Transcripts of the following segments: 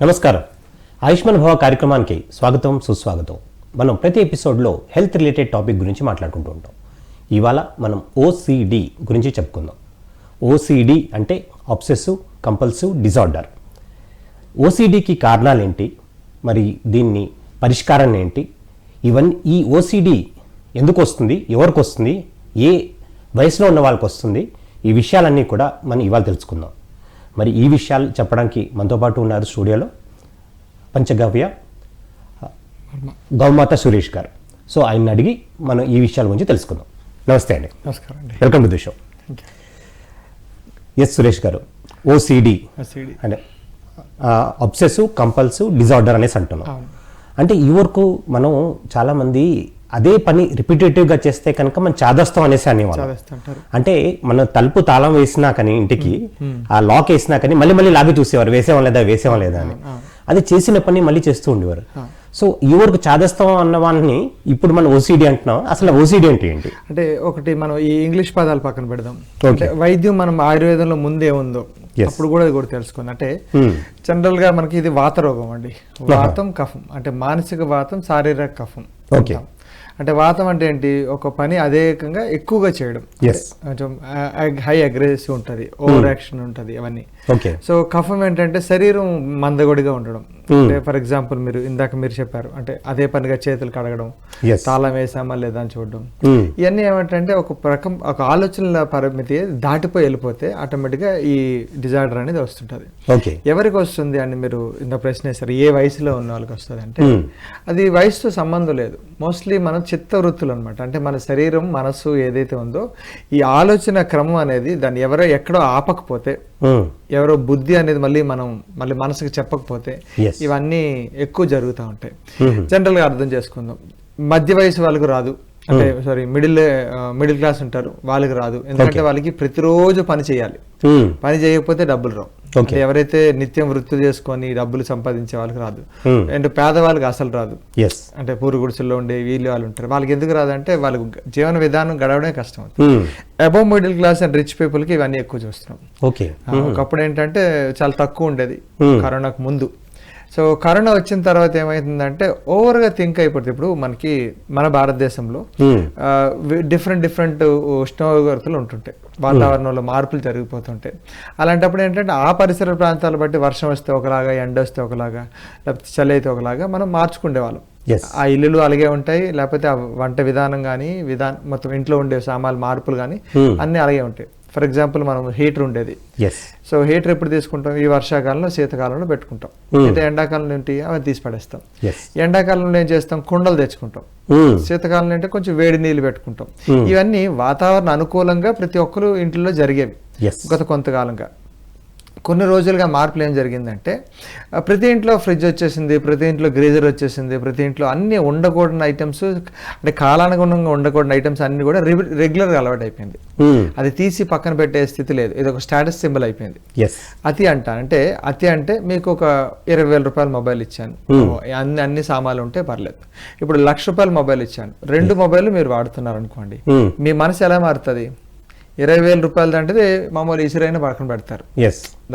నమస్కారం. ఆయుష్మాన్ భవ కార్యక్రమానికి స్వాగతం, సుస్వాగతం. మనం ప్రతి ఎపిసోడ్లో హెల్త్ రిలేటెడ్ టాపిక్ గురించి మాట్లాడుకుంటూ ఉంటాం. ఇవాళ మనం ఓసిడి గురించి చెప్పుకుందాం. ఓసిడి అంటే అబ్సెసివ్ కంపల్సివ్ డిజార్డర్. ఓసిడికి కారణాలు ఏంటి, మరి దీన్ని పరిష్కారం ఏంటి, ఇవన్నీ ఈ ఓసిడి ఎందుకు వస్తుంది, ఎవరికి వస్తుంది, ఏ వయసులో ఉన్న వాళ్ళకి వస్తుంది, ఈ విషయాలన్నీ కూడా మనం ఇవాళ తెలుసుకుందాం. మరి ఈ విషయాలు చెప్పడానికి మనతో పాటు ఉన్నారు స్టూడియోలో పంచగవ్య గౌమాత సురేష్ గారు. సో ఆయన అడిగి మనం ఈ విషయాల గురించి తెలుసుకుందాం. నమస్తే అండి. నమస్కారం అండి. Welcome to the show. S Suresh గారు, ఓసిడి అంటే అబ్సెసివ్ కంపల్సివ్ డిజార్డర్ అనేసి అంటున్నాం. అంటే ఈ వరకు మనం చాలామంది అదే పని రిపిటేటివ్గా చేస్తే కనుక మనం చాదస్తాం అనేసి అనేవాళ్ళం. అంటే మన తలుపు తాళం వేసినా కానీ ఇంటికి ఆ లాక్ వేసినా కానీ మళ్ళీ మళ్ళీ లాగి చూసేవారు, వేసేవాం లేదా అని. అది చేసిన పని మళ్ళీ చేస్తూ ఉండేవారు. సో ఈ వరకు చాదస్తాం అన్న వాళ్ళని ఇప్పుడు మనం ఓసిడి అంటున్నాం. అసలు ఓసిడి అంటే ఏంటి? అంటే ఒకటి మనం ఈ ఇంగ్లీష్ పదాలు పక్కన పెడదాం. అంటే వైద్యం మనం ఆయుర్వేదంలో ముందే ఉందో అప్పుడు కూడా కూడా తెలుసుకుంది. అంటే జనరల్ గా మనకి ఇది వాత రోగం అండి. వాతం కఫం అంటే మానసిక వాతం, శారీరక కఫం. అంటే వాతం అంటే ఏంటి, ఒక పని అదేకంగా ఎక్కువగా చేయడం, కొంచెం హై అగ్రెసివ్ ఉంటుంది, ఓవర్ యాక్షన్ ఉంటుంది, అవన్నీ. సో కఫం ఏంటంటే శరీరం మందగొడిగా ఉండడం. అంటే ఫర్ ఎగ్జాంపుల్ మీరు చెప్పారు, అంటే అదే పనిగా చేతులు కడగడం, తాళం వేసామా లేదా అని చూడడం, ఇవన్నీ ఏమంటే ఒక ఆలోచనల పరిమితి దాటిపోయి వెళ్ళిపోతే ఆటోమేటిక్గా ఈ డిజార్డర్ అనేది వస్తుంటది. ఎవరికి వస్తుంది అని మీరు ఇంత ప్రశ్న వేస్తారు, ఏ వయసులో ఉన్న వాళ్ళకి వస్తుంది అంటే అది వయసుతో సంబంధం లేదు. మోస్ట్లీ మనం చిత్త వృత్తులు అనమాట. అంటే మన శరీరం మనస్సు ఏదైతే ఉందో ఈ ఆలోచన క్రమం అనేది దాన్ని ఎవరో ఎక్కడో ఆపకపోతే, ఎవరో బుద్ధి అనేది మళ్ళీ మనసుకు చెప్పకపోతే ఇవన్నీ ఎక్కువ జరుగుతూ ఉంటాయి. జనరల్గా అర్థం చేసుకుందాం, మధ్య వయసు వాళ్ళకు రాదు, అంటే సారీ మిడిల్ క్లాస్ ఉంటారు, వాళ్ళకి రాదు. ఎందుకంటే వాళ్ళకి ప్రతిరోజు పని చేయాలి, పని చేయకపోతే డబ్బులు రావు. అంటే ఎవరైతే నిత్యం వృత్తులు చేసుకొని డబ్బులు సంపాదించే వాళ్ళకి రాదు. అండ్ పేదవాళ్ళకి అసలు రాదు. అంటే పూరు గుడిసెల్లో ఉండే వాళ్ళు ఉంటారు, వాళ్ళకి ఎందుకు రాదు అంటే వాళ్ళకి జీవన విధానం గడవడమే కష్టం అవుతుంది. Above middle class and rich people కి ఇవన్నీ ఎక్కువ చూస్తున్నాం. ఒకప్పుడు ఏంటంటే చాలా తక్కువ ఉండేది కరోనాకు ముందు. సో కరోనా వచ్చిన తర్వాత ఏమైతుందంటే ఓవర్గా థింక్ అయిపోతుంది. ఇప్పుడు మన భారతదేశంలో డిఫరెంట్ ఉష్ణోగ్రతలు ఉంటుంటాయి, వాతావరణంలో మార్పులు జరిగిపోతుంటాయి. అలాంటప్పుడు ఏంటంటే ఆ పరిసర ప్రాంతాలు బట్టి వర్షం వస్తే ఒకలాగా, ఎండ వస్తే ఒకలాగా, లేకపోతే చలి అయితే ఒకలాగా మనం మార్చుకునేవాళ్ళం. ఆ ఇల్లులు అలాగే ఉంటాయి, లేకపోతే ఆ వంట విధానం కానీ మొత్తం ఇంట్లో ఉండే సామాన్లు మార్పులు కానీ అన్నీ అలాగే ఉంటాయి. ఫర్ ఎగ్జాంపుల్ మనం హీటర్ ఉండేది. సో హీటర్ ఎప్పుడు తీసుకుంటాం, ఈ వర్షాకాలంలో శీతకాలంలో పెట్టుకుంటాం. అయితే ఎండాకాలంలో ఏంటి అవి తీసి పడేస్తాం. ఎండాకాలంలో ఏం చేస్తాం, కుండలు తెచ్చుకుంటాం. శీతకాలంలో అంటే కొంచెం వేడి నీళ్ళు పెట్టుకుంటాం. ఇవన్నీ వాతావరణ అనుకూలంగా ప్రతి ఒక్కరు ఇంట్లో జరిగేవి గత కొంతకాలంగా. కొన్ని రోజులుగా మార్పులు ఏం జరిగిందంటే ప్రతి ఇంట్లో ఫ్రిడ్జ్ వచ్చేసింది, ప్రతి ఇంట్లో గ్రీజర్ వచ్చేసింది, ప్రతి ఇంట్లో అన్ని ఉండకూడని ఐటమ్స్, అంటే కాలానుగుణంగా ఉండకూడని ఐటమ్స్ అన్ని కూడా రెగ్యులర్గా అలవాటు అయిపోయింది. అది తీసి పక్కన పెట్టే స్థితి లేదు, ఇది ఒక స్టేటస్ సింబల్ అయిపోయింది. అతి అంటే మీకు ఒక 20,000 రూపాయల మొబైల్ ఇచ్చాను, అన్ని సామాన్లు ఉంటే పర్లేదు. ఇప్పుడు 1,00,000 రూపాయల మొబైల్ ఇచ్చాను, 2 మొబైల్ మీరు వాడుతున్నారు అనుకోండి, మీ మనసు ఎలా మారుతుంది? 20,000 రూపాయలు అంటే మామూలు ఇసురైనా పక్కన పెడతారు,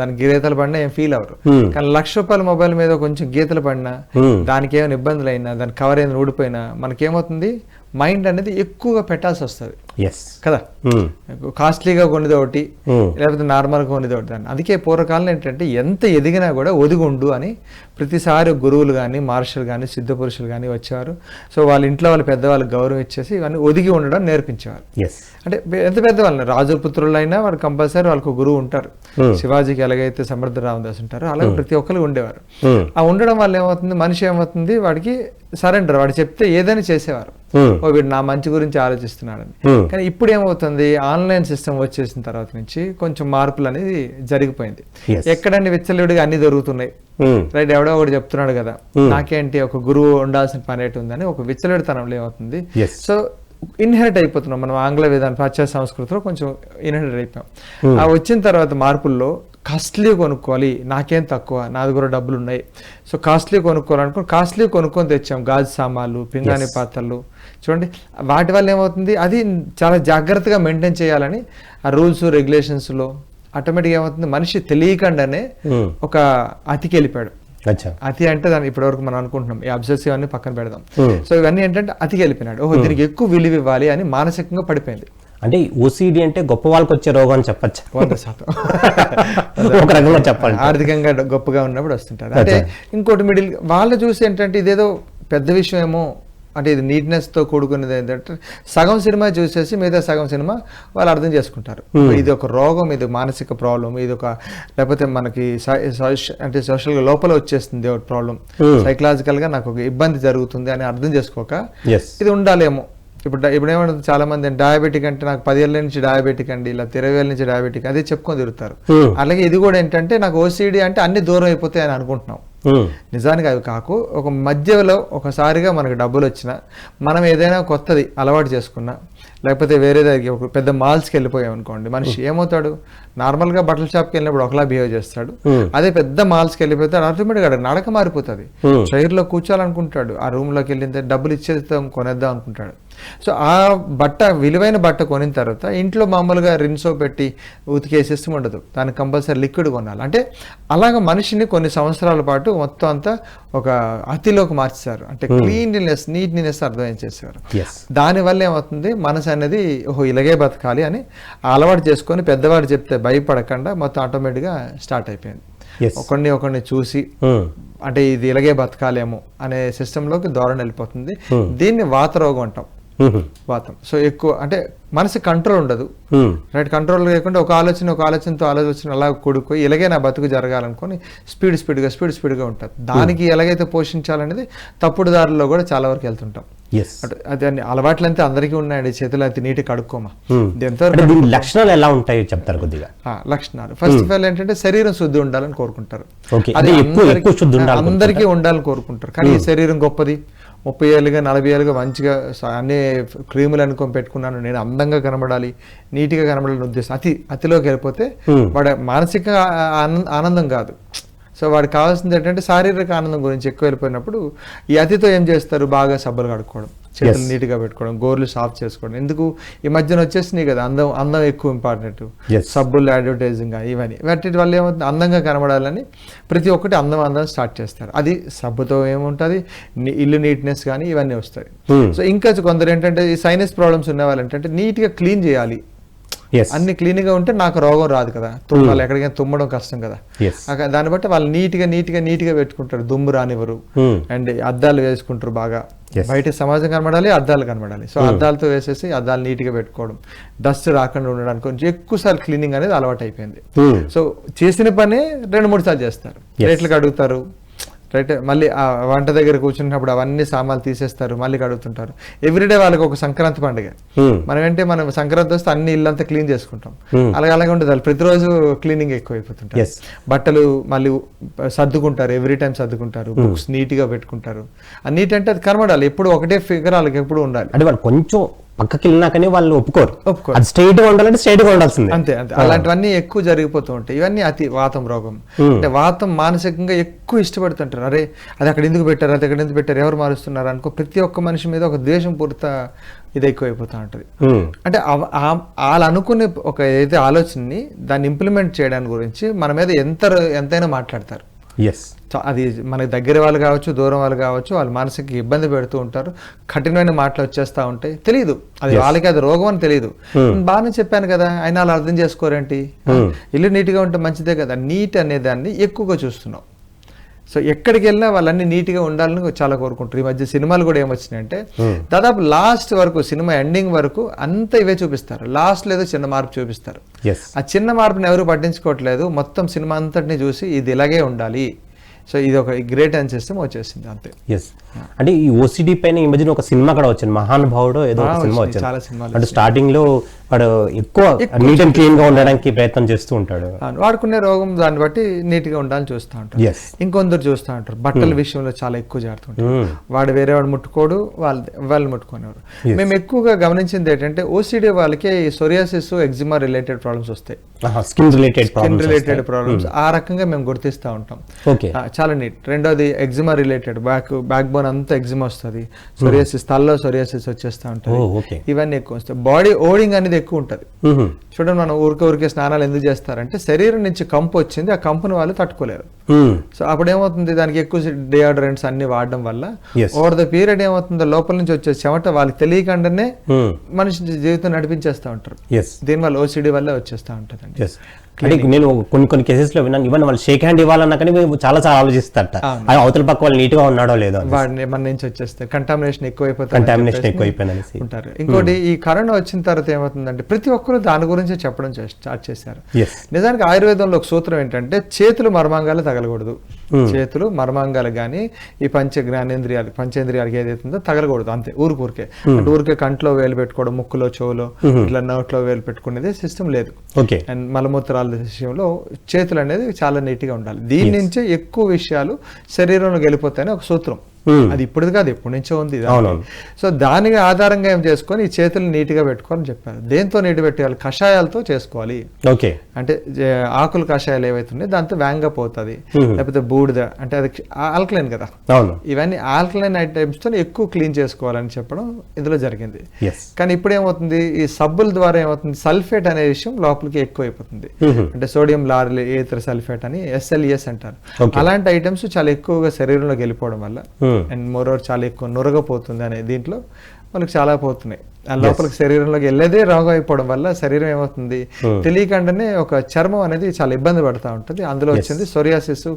దానికి గీతలు పడినా ఏం ఫీల్ అవరు. కానీ 1,00,000 రూపాయల మొబైల్ మీద కొంచెం గీతలు పడినా, దానికి ఏమైనా ఇబ్బందులు అయినా, దాని కవర్ ఏమైనా ఊడిపోయినా మనకేమవుతుంది, మైండ్ అనేది ఎక్కువగా పెట్టాల్సి వస్తుంది కదా. కాస్ట్లీగా కొనిది ఒకటి, లేకపోతే నార్మల్గా కొనిది ఒకటి. దాన్ని అందుకే పూర్వకాలం ఏంటంటే ఎంత ఎదిగినా కూడా ఒదిగుండు అని ప్రతిసారి గురువులు కానీ, మహర్షులు కానీ, సిద్ధ పురుషులు కానీ వచ్చేవారు. సో వాళ్ళ ఇంట్లో వాళ్ళ పెద్దవాళ్ళకి గౌరవం ఇచ్చేసి ఇవన్నీ ఒదిగి ఉండడం నేర్పించేవారు. అంటే ఎంత పెద్దవాళ్ళని, రాజుల పుత్రులైనా వాళ్ళు కంపల్సరీ వాళ్ళకు గురువు ఉంటారు. శివాజీకి ఎలాగైతే సమర్థ రామదాస్ ఉంటారో అలాగే ప్రతి ఒక్కరు ఉండేవారు. ఆ ఉండడం వల్ల ఏమవుతుంది, మనిషి ఏమవుతుంది, వాడికి సరెండర్, వాడు చెప్తే ఏదైనా చేసేవారు. వీడు నా మంచి గురించి ఆలోచిస్తున్నాడని. కానీ ఇప్పుడు ఏమవుతుంది, ఆన్లైన్ సిస్టమ్ వచ్చేసిన తర్వాత నుంచి కొంచెం మార్పులు అనేది జరిగిపోయింది. ఎక్కడన్ని విచ్చలవిడిగా అన్ని దొరుకుతున్నాయి, రైట్, ఎవడో ఒకటి చెప్తున్నాడు కదా, నాకేంటి ఒక గురువు ఉండాల్సిన పని ఏంటి ఉందని ఒక విచ్చలవిడితనంలో ఏమవుతుంది. సో ఇన్హెరిట్ అయిపోతున్నాం మనం ఆంగ్ల విధానం, పాశ్చాత్య సంస్కృతిలో కొంచెం ఇన్హెరిట్ అయిపోయాం. ఆ వచ్చిన తర్వాత మార్పుల్లో కాస్ట్లీ కొనుక్కోవాలి, నాకేం తక్కువ, నా దగ్గర డబ్బులు ఉన్నాయి, సో కాస్ట్లీ కొనుక్కోవాలనుకో కాస్ట్లీ కొనుక్కొని తెచ్చాం. గాజు సామాన్లు, పింగాణి పాత్రలు, చూడండి వాటి వల్ల ఏమవుతుంది, అది చాలా జాగ్రత్తగా మెయింటైన్ చేయాలని ఆ రూల్స్ రెగ్యులేషన్స్లో ఆటోమేటిక్గా ఏమవుతుంది, మనిషి తెలియకుండానే ఒక అతికి వెళ్ళిపోయాడు. అచ్చా. అతి అంటే దాన్ని ఇప్పటివరకు మనం అనుకుంటున్నాం, ఈ అబ్సెసివ్ అన్ని పక్కన పెడదాం. సో ఇవన్నీ ఏంటంటే అతికి వెళ్ళిపోయినాడు. ఓహో దీనికి ఎక్కువ విలువ ఇవ్వాలి అని మానసికంగా పడిపోయింది. అంటే ఓసిడి అంటే గొప్ప వాళ్ళకి వచ్చే రోగం అని చెప్పచ్చు. 100% ఒక రకంగా చెప్పాలి, ఆర్థికంగా గొప్పగా ఉన్నప్పుడు వస్తుంటారు. అంటే ఇంకోటి మిడిల్ వాళ్ళు చూసి ఏంటంటే ఇదేదో పెద్ద విషయం ఏమో, అంటే ఇది నీట్నెస్తో కూడుకున్నది ఏంటంటే సగం సినిమా చూసేసి మిగతా సగం సినిమా వాళ్ళు అర్థం చేసుకుంటారు. ఇది ఒక రోగం, ఇది మానసిక ప్రాబ్లం, ఇది ఒక లేకపోతే మనకి అంటే సోషల్గా లోపల వచ్చేస్తుంది ఒక ప్రాబ్లం, సైకలాజికల్గా నాకు ఒక ఇబ్బంది జరుగుతుంది అని అర్థం చేసుకోక ఇది ఉండాలేమో. ఇప్పుడు ఏమంటుంది చాలా మంది, డయాబెటిక్ అంటే నాకు 10 ఏళ్ళ నుంచి డయాబెటిక్ అండి, ఇలా 20 ఏళ్ళ నుంచి డయాబెటిక్, అదే చెప్పుకొని తిరుగుతారు. అలాగే ఇది కూడా ఏంటంటే నాకు ఓసిడి అంటే అన్ని దూరం అయిపోతాయి అని అనుకుంటున్నాం. నిజానికి అవి కాకు, ఒక మధ్యలో ఒకసారిగా మనకు డబ్బులు వచ్చినా, మనం ఏదైనా కొత్తది అలవాటు చేసుకున్నా, లేకపోతే వేరే దగ్గర ఒక పెద్ద మాల్స్కి వెళ్ళిపోయాం అనుకోండి, మనిషి ఏమవుతాడు, నార్మల్గా బట్టల షాప్కి వెళ్ళినప్పుడు ఒకలా బిహేవ్ చేస్తాడు. అదే పెద్ద మాల్స్కి వెళ్ళిపోతే ఆటోమేటిక్గా నడక మారిపోతుంది. చైర్లో కూర్చోాలనుకుంటాడు, ఆ రూమ్లోకి వెళ్ళిన డబ్బులు ఇచ్చేద్దాం కొనేద్దాం అనుకుంటాడు. సో ఆ విలువైన బట్ట కొనిన తర్వాత ఇంట్లో మామూలుగా రిన్సో పెట్టి ఉతికేసేసి ఉండదు, దానికి కంపల్సరీ లిక్విడ్ కొనాలి. అంటే అలాగ మనిషిని కొన్ని సంవత్సరాల పాటు మొత్తం అంతా ఒక అతిలోకి మార్చేశారు. అంటే క్లీన్లీనెస్, నీట్నెస్ అర్థం చేసేవారు. దానివల్ల ఏమవుతుంది, మనసు అనేది ఓహో ఇలాగే బతకాలి అని అలవాటు చేసుకొని పెద్దవాడు చెప్తే భయపడకుండా మొత్తం ఆటోమేటిక్గా స్టార్ట్ అయిపోయింది. ఒకరిని చూసి అంటే ఇది ఇలాగే బతకాలేమో అనే సిస్టంలోకి ధోరణి వెళ్ళిపోతుంది. దీన్ని వాత రోగం అంటాం. వాతం. సో ఎక్కువ అంటే మనసు కంట్రోల్ ఉండదు, రైట్? కంట్రోల్ లేకుండా ఒక ఆలోచనతో ఆలోచన అలా కూడుకుపోయి ఇలాగే నా బతుకు జరగాలనుకొని స్పీడ్గా ఉంటుంది. దానికి ఎలాగైతే పోషించాలనేది తప్పుడు దారిలో కూడా చాలా వరకు వెళ్తుంటాం. అదే అలవాట్లంతా అందరికీ ఉన్నాయండి, చేతులు అయితే నీటి కడుక్కోమా. లక్షణాలు ఎలా ఉంటాయో చెప్తారు కొద్దిగా. లక్షణాలు ఫస్ట్ ఆఫ్ ఆల్ ఏంటంటే శరీరం శుద్ధి ఉండాలని కోరుకుంటారు, అందరికీ ఉండాలని కోరుకుంటారు. కానీ ఈ శరీరం గొప్పది, 30 ఏళ్ళుగా 40 ఏళ్ళుగా మంచిగా అన్ని క్రీములు అనుకొని పెట్టుకున్నాను, నేను అందంగా కనబడాలి, నీట్గా కనబడాలని ఉద్దేశం అతిలోకి వెళ్ళిపోతే వాడు మానసిక ఆనందం కాదు. సో వాడికి కావాల్సింది ఏంటంటే శారీరక ఆనందం గురించి ఎక్కువ వెళ్ళిపోయినప్పుడు ఈ అతితో ఏం చేస్తారు, బాగా సబ్బులు కడుక్కోవడం, చేతులు నీట్గా పెట్టుకోవడం, గోర్లు సాఫ్ చేసుకోవడం. ఎందుకు ఈ మధ్యన వచ్చేసినాయి కదా, అందం ఎక్కువ ఇంపార్టెంట్, సబ్బులు, అడ్వర్టైజింగ్, ఇవన్నీ వాటి వల్ల ఏమవుతుంది, అందంగా కనబడాలని ప్రతి ఒక్కటి అందం స్టార్ట్ చేస్తారు. అది సబ్బుతో ఏముంటుంది, ఇల్లు నీట్నెస్ కానీ ఇవన్నీ వస్తాయి. సో ఇంకా కొందరు ఏంటంటే ఈ సైనస్ ప్రాబ్లమ్స్ ఉన్న వాళ్ళు ఏంటంటే నీట్గా క్లీన్ చేయాలి, అన్ని క్లీన్గా ఉంటే నాకు రోగం రాదు కదా, తుమ్మాలి, ఎక్కడికైనా తుమ్మడం కష్టం కదా. దాన్ని బట్టి వాళ్ళు నీట్గా పెట్టుకుంటారు, దుమ్ము రానివ్వరు, అండ్ అద్దాలు వేసుకుంటారు బాగా, బయట సమాజం కనబడాలి, అద్దాలు కనబడాలి. సో అద్దాలతో వేసేసి అద్దాలు నీట్గా పెట్టుకోవడం, డస్ట్ రాకుండా ఉండడానికి కొంచెం ఎక్కువసార్లు క్లీనింగ్ అనేది అలవాటు అయిపోయింది. సో చేసిన పని 2-3 సార్లు చేస్తారు, ప్లేట్లు కడుగుతారు, రైట్? మళ్ళీ ఆ వంట దగ్గర కూర్చున్నప్పుడు అవన్నీ సామాన్లు తీసేస్తారు, మళ్ళీ కడుగుతుంటారు. ఎవ్రీడే వాళ్ళకి ఒక సంక్రాంతి పండుగ. మనం సంక్రాంతి వస్తే అన్ని ఇల్లంతా క్లీన్ చేసుకుంటాం, అలాగే ఉంటుంది. వాళ్ళు ప్రతిరోజు క్లీనింగ్ ఎక్కువ అయిపోతుంటారు. బట్టలు మళ్ళీ సర్దుకుంటారు, ఎవ్రీ టైం సర్దుకుంటారు, బుక్స్ నీట్గా పెట్టుకుంటారు. ఆ నీట్ అంటే అది కనబడాలి, ఎప్పుడు ఒకటే ఫిగర్ వాళ్ళకి ఎప్పుడు ఉండాలి. అంటే వాళ్ళు కొంచెం పక్కకి వెళ్ళినాకనే వాళ్ళు ఒప్పుకోరు, అది స్ట్రైట్ గా ఉండాలంటే స్ట్రైట్ గా ఉండాల్సింది. అంతే. అలాంటివన్నీ ఎక్కువ జరిగిపోతూ ఉంటాయి. ఇవన్నీ అతి వాతం రోగం. అంటే వాతం మానసికంగా ఎక్కువ ఇష్టపడుతుంటారు. అరే అది అక్కడ ఎందుకు పెట్టారు, అది అక్కడ ఎందుకు పెట్టారు, ఎవరు మారుస్తున్నారు అనుకో, ప్రతి ఒక్క మనిషి మీద ఒక ద్వేషం పూర్త ఇది ఎక్కువ అయిపోతూ ఉంటుంది. అంటే వాళ్ళు అనుకునే ఒక ఏదైతే ఆలోచనని దాన్ని ఇంప్లిమెంట్ చేయడానికి గురించి మన మీద ఎంతైనా మాట్లాడతారు. అది మనకి దగ్గర వాళ్ళు కావచ్చు, దూరం వాళ్ళు కావచ్చు, వాళ్ళు మానసిక ఇబ్బంది పెడుతూ ఉంటారు, కఠినమైన మాటలు వచ్చేస్తూ ఉంటాయి. తెలియదు అది వాళ్ళకి, అది రోగం అని తెలియదు. బాగానే చెప్పాను కదా, అయినా వాళ్ళు అర్థం చేసుకోరేంటి, ఇల్లు నీట్గా ఉంటే మంచిదే కదా. నీట్ అనే దాన్ని ఎక్కువగా చూస్తున్నాం. సో ఎక్కడికి వెళ్ళినా వాళ్ళన్నీ నీట్గా ఉండాలని చాలా కోరుకుంటారు. ఈ మధ్య సినిమాలు కూడా ఏమొచ్చినాయంటే దాదాపు లాస్ట్ వరకు, సినిమా ఎండింగ్ వరకు అంతా ఇవే చూపిస్తారు, లాస్ట్లో ఏదో చిన్న మార్పు చూపిస్తారు. ఆ చిన్న మార్పుని ఎవరు పట్టించుకోవట్లేదు, మొత్తం సినిమా అంతటిని చూసి ఇది ఇలాగే ఉండాలి. సో ఇది ఒక గ్రేట్ అండ్ సిస్టమ్ వచ్చేసింది అంతే. అంటే ఈ ఓసిడి పైన ఈ మధ్యన ఒక సినిమా కూడా వచ్చింది, మహానుభావుడు ఏదో సినిమా వచ్చింది. చాలా సినిమాలు అంటే స్టార్టింగ్ లో వాడు ఎక్కువ నీట్ అండ్ క్లీన్ గా ఉండడానికి ప్రయత్నం చేస్తూ ఉంటాడు. వాడుకునే రోగం దాన్ని బట్టి నీట్ గా ఉండాలని చూస్తూ ఉంటారు. ఇంకొందరు చూస్తూ ఉంటారు బట్టల విషయంలో చాలా ఎక్కువ జారుతుంటారు. వాడు వేరే వాడు ముట్టుకోడు, వాళ్ళు ముట్టుకునేవారు. మేము ఎక్కువగా గమనించింది ఏంటంటే ఓసిడి వాళ్ళకి సోరియాసిస్, ఎగ్జిమా రిలేటెడ్ ప్రాబ్లమ్స్ వస్తాయి, స్కిన్ రిలేటెడ్ ప్రాబ్లమ్స్. ఆ రకంగా మేము గుర్తిస్తూ ఉంటాం. చాలా నీట్. రెండోది eczema related, back bone bone అంతా ఎగ్జిమా వస్తుంది, సోరియాసిస్ తలలో సోరియాసిస్ వచ్చేస్తూ ఉంటుంది, ఇవన్నీ ఎక్కువ వస్తాయి. బాడీ ఓడింగ్ అనేది ఎక్కువ ఉంటుంది. చూడండి, మనం ఊరికే స్నానాలు ఎందుకు చేస్తారంటే శరీరం నుంచి కంపు వచ్చింది, ఆ కంపుని వాళ్ళు తట్టుకోలేరు. సో అప్పుడు ఏమవుతుంది, దానికి ఎక్కువ డియోడ్రెంట్స్ అన్ని వాడడం వల్ల ఓవర్ ద పీరియడ్ ఏమవుతుందో లోపల నుంచి వచ్చే చెమట వాళ్ళకి తెలియకుండానే మనిషి జీవితం నడిపించేస్తూ ఉంటారు. దీనివల్ల ఓసిడి వల్ల వచ్చేస్తూ ఉంటుందండి. అంటే నేను కొన్ని కేసెస్ లో విన్నాను, ఇవన్నీ వాళ్ళు షేక్ హ్యాండ్ ఇవ్వాలన్నా కానీ చాలా ఆలోచిస్తారట, అవతల పక్క వాళ్ళు నీట్ గా ఉన్నాడో లేదో, వాడిని మన నుంచి వచ్చేస్తే కంటామినేషన్ ఎక్కువైపోయింది ఉంటారు. ఇంకోటి, ఈ కరోనా వచ్చిన తర్వాత ఏమవుతుందంటే ప్రతి ఒక్కరు దాని గురించి చెప్పడం స్టార్ట్ చేశారు. నిజానికి ఆయుర్వేదంలో ఒక సూత్రం ఏంటంటే చేతులు మర్మాంగాలు తగలకూడదు. చేతులు మర్మాంగాలు కానీ ఈ పంచేంద్రియాలకి ఏదైతుందో తగలకూడదు, అంతే. ఊరికే అంటే ఊరికే కంట్లో వేలు పెట్టుకోవడం, ముక్కులో చెవులో ఇట్లా నోట్లో వేలు పెట్టుకునేది సిస్టమ్ లేదు. అండ్ మలమూత్రాల విషయంలో చేతులు అనేది చాలా నీట్ గా ఉండాలి. దీని నుంచే ఎక్కువ విషయాలు శరీరంలోకి వెళ్ళిపోతాయని ఒక సూత్రం. అది ఇప్పుడు కాదు, ఎప్పటి నుంచో ఉంది. సో దానికి ఆధారంగా ఏం చేసుకొని ఈ చేతులు నీట్ గా పెట్టుకోవాలని చెప్పారు. దేంతో నీట్ పెట్టాలి? కషాయాలతో చేసుకోవాలి. అంటే ఆకులు కషాయాలు ఏవైతున్నాయి దాంతో వ్యాంగా పోతుంది, లేకపోతే బూడిద అంటే అది ఆల్కలైన్ కదా, ఇవన్నీ ఆల్కలైన్ ఐటమ్స్ తో ఎక్కువ క్లీన్ చేసుకోవాలని చెప్పడం ఇందులో జరిగింది. కానీ ఇప్పుడు ఏమవుతుంది, ఈ సబ్బుల ద్వారా ఏమవుతుంది, సల్ఫేట్ అనే విషయం లోపలికి ఎక్కువ అయిపోతుంది. అంటే సోడియం లారెల్ ఏథర్ సల్ఫేట్ అని SLES అంటారు. అలాంటి ఐటమ్స్ చాలా ఎక్కువగా శరీరంలోకి వెళ్ళిపోవడం వల్ల అండ్ మోరోవర్ చాలా ఎక్కువ నురగపోతుంది అనే దీంట్లో మనకు చాలా పోతున్నాయి. లోపలికి శరీరంలోకి వెళ్ళేదే రోగం అయిపోవడం వల్ల శరీరం ఏమవుతుంది తెలియకుండానే ఒక చర్మం అనేది చాలా ఇబ్బంది పడుతూ ఉంటుంది. అందులో వచ్చింది సోరియాసిస్,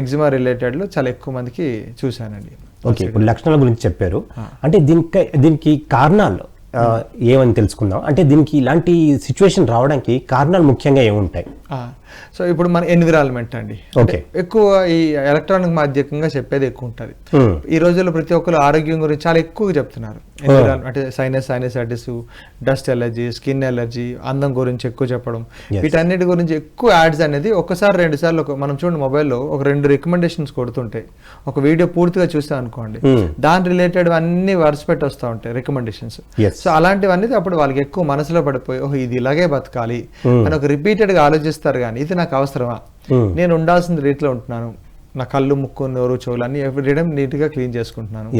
ఎగ్జిమా రిలేటెడ్ లో చాలా ఎక్కువ మందికి చూశానండి. ఓకే, ఇప్పుడు లక్షణాల గురించి చెప్పారు. అంటే దీనికి కారణాలు ఏమని తెలుసుకుందాం. అంటే దీనికి ఇలాంటి సిచ్యువేషన్ రావడానికి కారణాలు ముఖ్యంగా ఏముంటాయి? సో ఇప్పుడు మన ఎన్విరాన్మెంట్ అండి, ఎక్కువ ఈ ఎలక్ట్రానిక్ మాధ్యమంగా చెప్పేది ఎక్కువ ఉంటుంది. ఈ రోజుల్లో ప్రతి ఒక్కరు ఆరోగ్యం గురించి చాలా ఎక్కువగా చెప్తున్నారు. అంటే sinusitis, dust allergy, skin allergy, అందం గురించి ఎక్కువ చెప్పడం, వీటన్నిటి గురించి ఎక్కువ యాడ్స్ అనేది ఒక్కసారి 2 సార్లు మనం చూడండి మొబైల్లో ఒక 2 రికమెండేషన్స్ కొడుతుంటాయి. ఒక వీడియో పూర్తిగా చూస్తాం అనుకోండి, దాని రిలేటెడ్ అన్ని వరుస పెట్టి వస్తూ ఉంటాయి రికమెండేషన్స్. సో అలాంటివన్నీ అప్పుడు వాళ్ళకి ఎక్కువ మనసులో పడిపోయి ఓహో ఇది ఇలాగే బతకాలి అని ఒక రిపీటెడ్ గా ఆలోచిస్తారు. కానీ ఇది నాకు అవసరమా, నేను ఉండాల్సిన రీతిలో ఉంటున్నాను, నా కళ్ళు, ముక్కు, నోరు, చెవులు అన్ని ఎవ్రీడే నీట్ గా క్లీన్ చేసుకుంటున్నాను.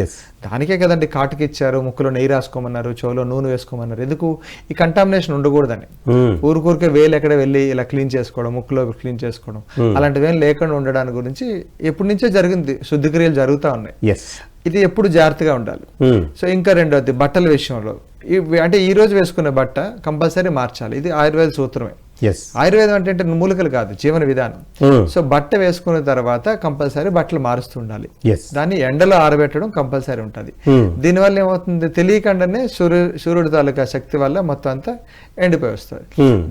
దానికే కదండి కాటుకి ఇచ్చారు, ముక్కులో నెయ్యి రాసుకోమన్నారు, చెవులో నూనె వేసుకోమన్నారు. ఎందుకు? ఈ కంటామినేషన్ ఉండకూడదని. ఊరికే వేలు ఎక్కడ వెళ్ళి ఇలా క్లీన్ చేసుకోవడం, ముక్కులో క్లీన్ చేసుకోవడం, అలాంటివి లేకుండా ఉండడానికి గురించి ఎప్పటి నుంచో జరిగింది, శుద్ధిక్రియలు జరుగుతూ ఉన్నాయి. ఇది ఎప్పుడు జాగ్రత్తగా ఉండాలి. సో ఇంకా రెండోది బట్టల విషయంలో, అంటే ఈ రోజు వేసుకునే బట్ట కంపల్సరీ మార్చాలి. ఇది ఆయుర్వేద సూత్రమే. ఆయుర్వేదం అంటే మూలికలు కాదు, జీవన విధానం. సో బట్ట వేసుకున్న తర్వాత కంపల్సరీ బట్టలు మారుస్తూ ఉండాలి. దాన్ని ఎండలో ఆరబెట్టడం కంపల్సరీ ఉంటుంది. దీనివల్ల ఏమవుతుంది, తెలియకుండానే సూర్యుడి తాలూకా శక్తి వల్ల మొత్తం అంతా ఎండిపోయి వస్తుంది.